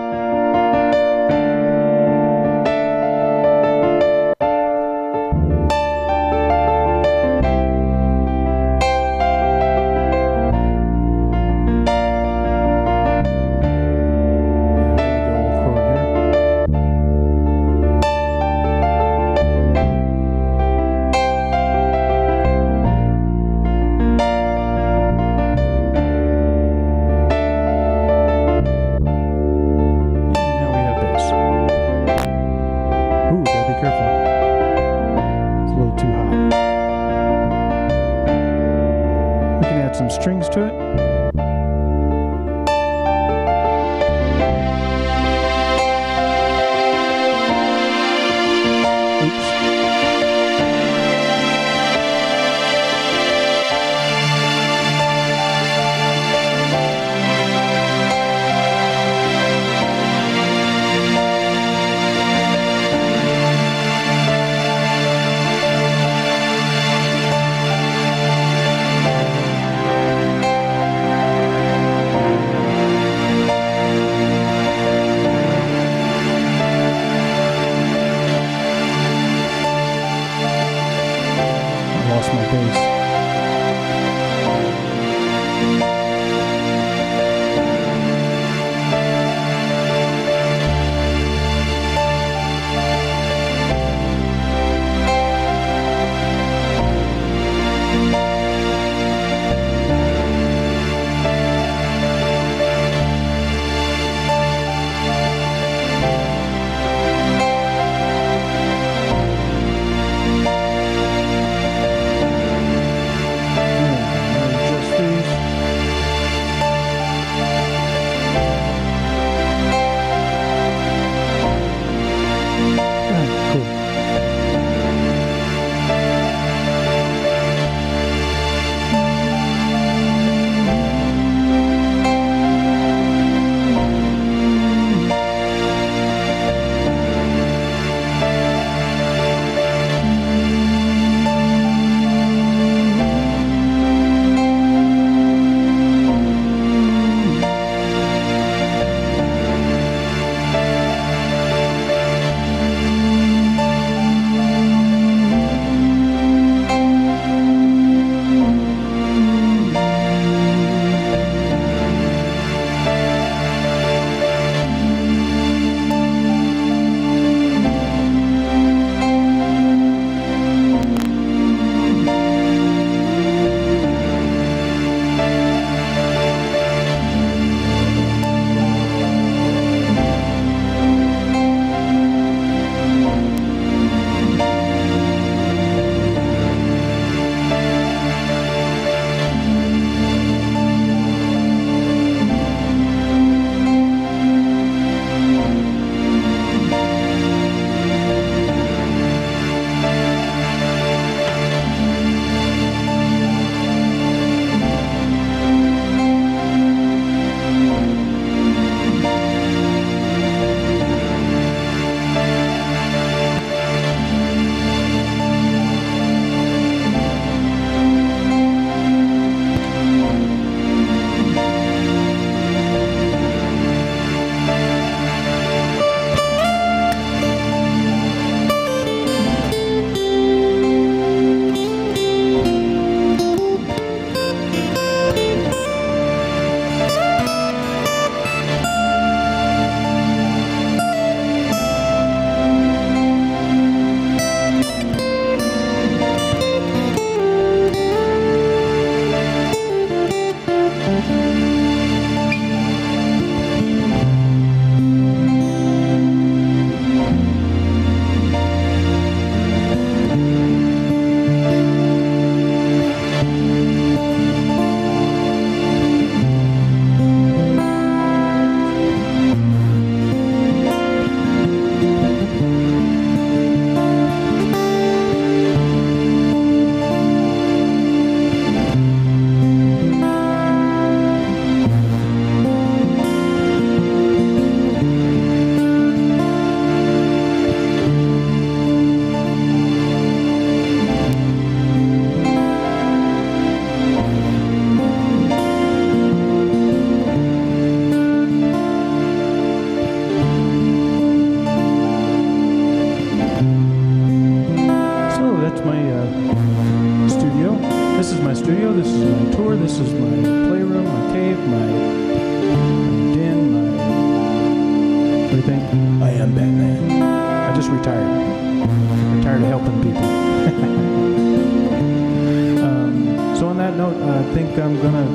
think I'm gonna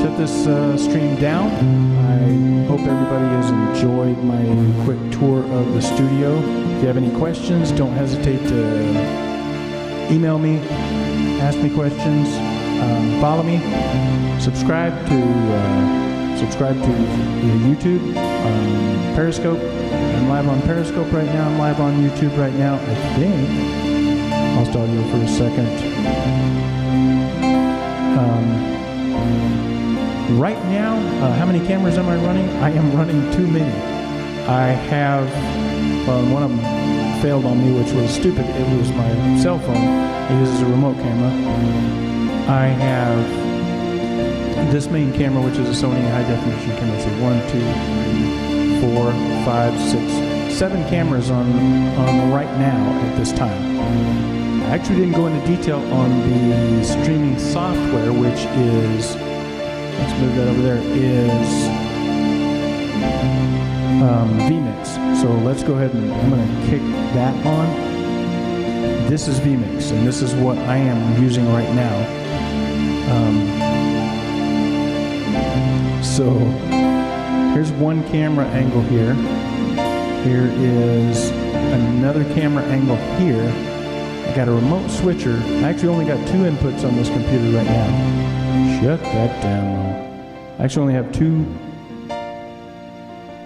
shut this stream down. I hope everybody has enjoyed my quick tour of the studio. If you have any questions, don't hesitate to email me, ask me questions, follow me, subscribe to YouTube, Periscope. I'm live on Periscope right now. I'm live on YouTube right now. I think lost audio for a second. Right now, how many cameras am I running? I am running too many. I have, well, one of them failed on me, which was stupid. It was my cell phone. It uses a remote camera. I have this main camera, which is a Sony high definition camera. Let's see, 1, 2, 3, 4, 5, 6, 7 cameras on right now at this time. I actually didn't go into detail on the streaming software, which is, let's move that over there, is vMix. So let's go ahead and I'm going to kick that on. This is vMix, and this is what I am using right now. So here's one camera angle here. Here is another camera angle here. I got a remote switcher. I actually only got 2 inputs on this computer right now. Shut that down. I actually only have 2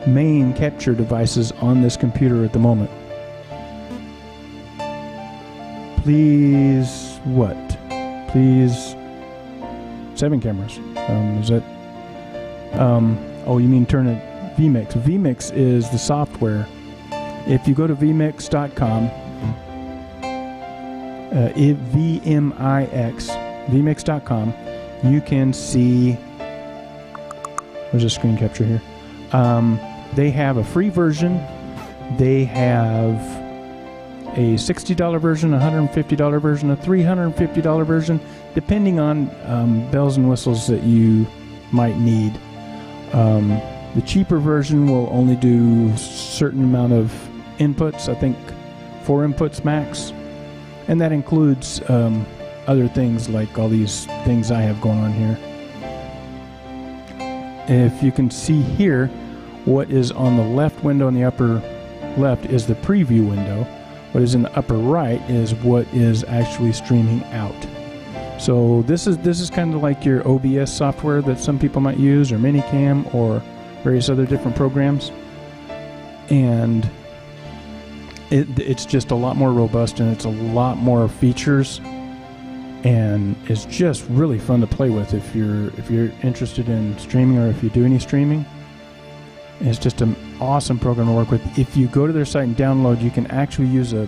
main capture devices on this computer at the moment. Please, what? Please, 7 cameras. Is that? Oh, you mean turn it vMix? vMix is the software. If you go to vmix.com, vmix.com, you can see. There's a screen capture here. They have a free version. They have a $60 version, a $150 version, a $350 version, depending on bells and whistles that you might need. The cheaper version will only do a certain amount of inputs, I think 4 inputs max, and that includes other things like all these things I have going on here. If you can see here, what is on the left window in the upper left is the preview window. What is in the upper right is what is actually streaming out. So this is kind of like your OBS software that some people might use, or Minicam, or various other different programs. And it's just a lot more robust, and it's a lot more features, and it's just really fun to play with if you're interested in streaming, or if you do any streaming. It's just an awesome program to work with. If you go to their site and download, you can actually use a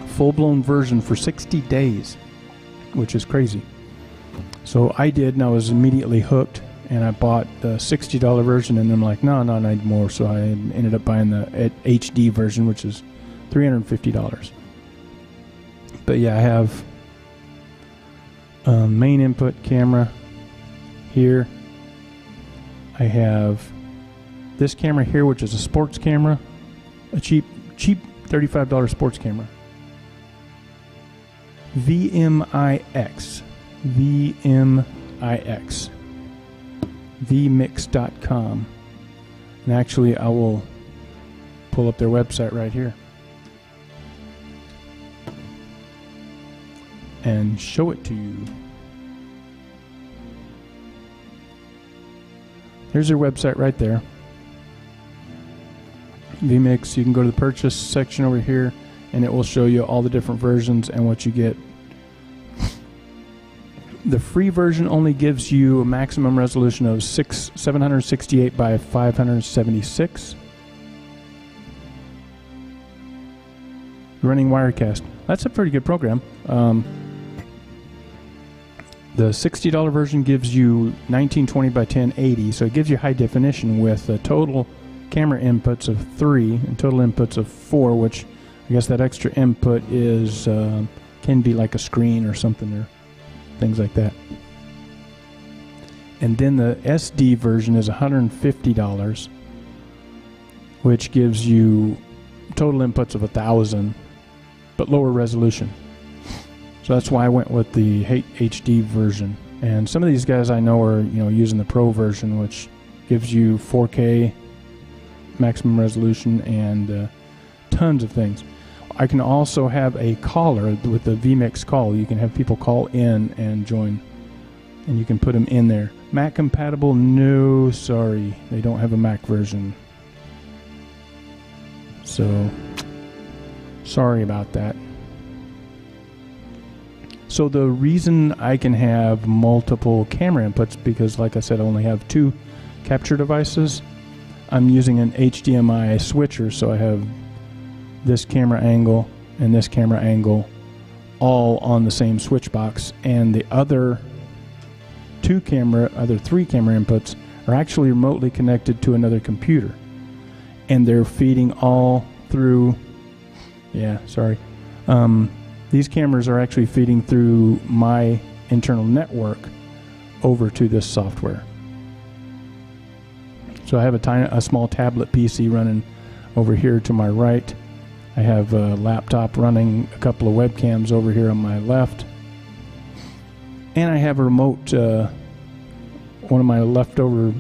full-blown version for 60 days, which is crazy. So I did, and I was immediately hooked, and I bought the $60 version, and I'm like, no, I need more. So I ended up buying the HD version, which is $350. But yeah, I have main input camera here. I have this camera here, which is a sports camera, a cheap $35 sports camera. vmix, vmix.com, and actually I will pull up their website right here and show it to you. Here's their website right there. vMix, you can go to the purchase section over here, and it will show you all the different versions and what you get. The free version only gives you a maximum resolution of 768 by 576. Running Wirecast. That's a pretty good program. The $60 version gives you 1920 by 1080, so it gives you high definition with a total camera inputs of 3 and total inputs of 4, which I guess that extra input is can be like a screen or something, or things like that. And then the SD version is $150, which gives you total inputs of 1,000, but lower resolution. So that's why I went with the HD version. And some of these guys I know are, using the Pro version, which gives you 4K maximum resolution and tons of things. I can also have a caller with the vMix call. You can have people call in and join, and you can put them in there. Mac compatible? No, sorry. They don't have a Mac version. So, sorry about that. So the reason I can have multiple camera inputs, because like I said, I only have 2 capture devices. I'm using an HDMI switcher, so I have this camera angle and this camera angle all on the same switch box, and the other 3 camera inputs are actually remotely connected to another computer, and they're feeding all through, these cameras are actually feeding through my internal network over to this software. So I have a small tablet PC running over here to my right. I have a laptop running a couple of webcams over here on my left. And I have a remote, one of my leftover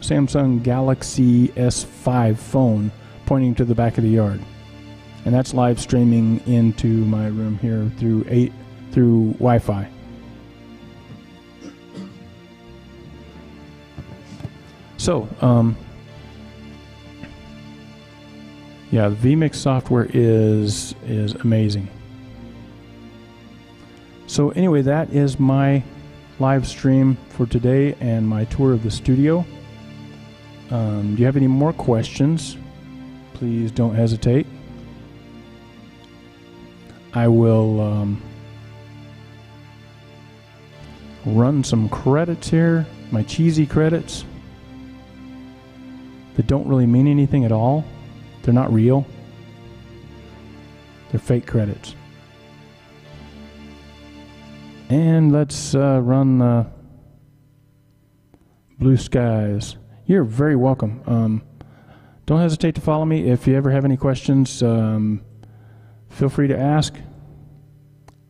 Samsung Galixy S5 phone pointing to the back of the yard. And that's live streaming into my room here through Wi-Fi. So, the vMix software is amazing. So anyway, that is my live stream for today and my tour of the studio. Do you have any more questions? Please don't hesitate. I will run some credits here, my cheesy credits that don't really mean anything at all. They're not real. They're fake credits. And let's run Blue Skies. You're very welcome. Don't hesitate to follow me. If you ever have any questions, feel free to ask.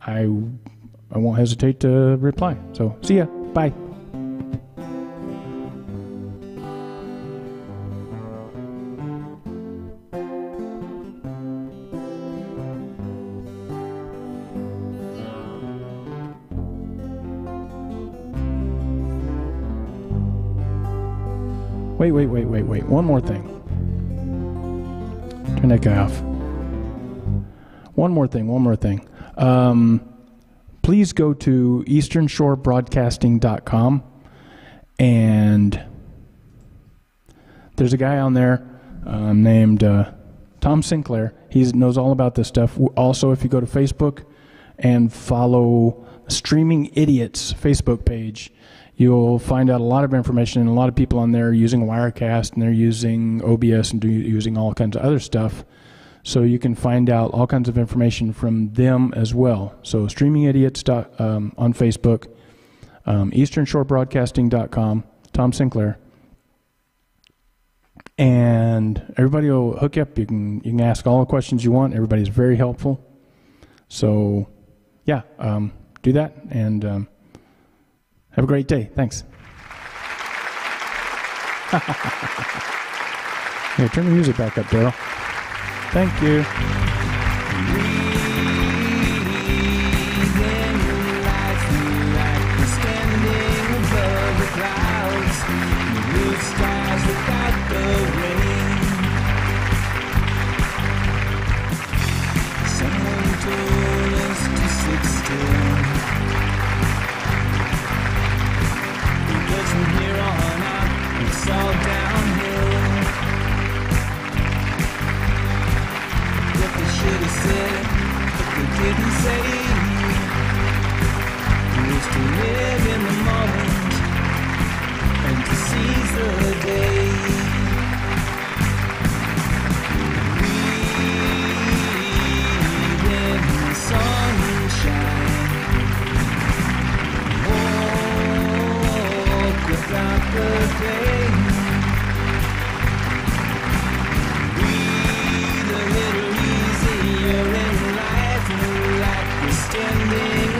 I won't hesitate to reply. So, see ya. Bye. Wait. One more thing. Turn that guy off. One more thing. Please go to easternshorebroadcasting.com, and there's a guy on there named Tom Sinclair. He knows all about this stuff. Also, if you go to Facebook and follow Streaming Idiots Facebook page, you'll find out a lot of information, and a lot of people on there are using Wirecast, and they're using OBS, and using all kinds of other stuff. So you can find out all kinds of information from them as well. So Streaming Idiots on Facebook, easternshorebroadcasting.com, Tom Sinclair. And everybody will hook you up. You can ask all the questions you want. Everybody's very helpful. So, yeah, do that, and have a great day. Thanks. Yeah, turn the music back up, Daryl. Thank you. It's all downhill. What they should have said, but they didn't say, is to live in the moment and to seize the day. Breathe in the sunshine. Walk without the pain. Breathe a little easier in life, like we're standing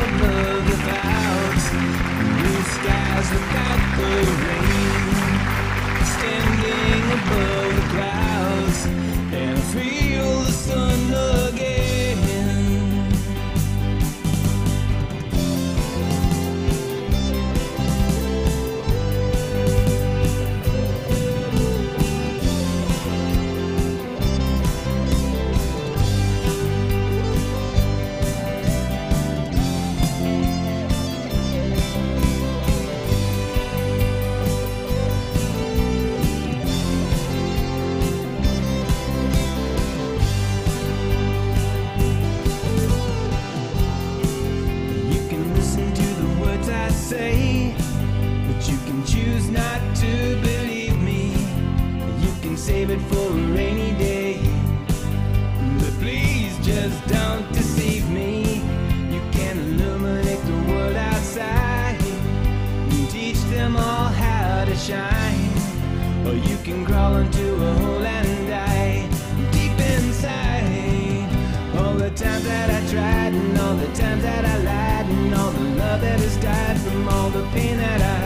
shine, or you can crawl into a hole and die deep inside. All the times that I tried, and all the times that I lied, and all the love that has died from all the pain that I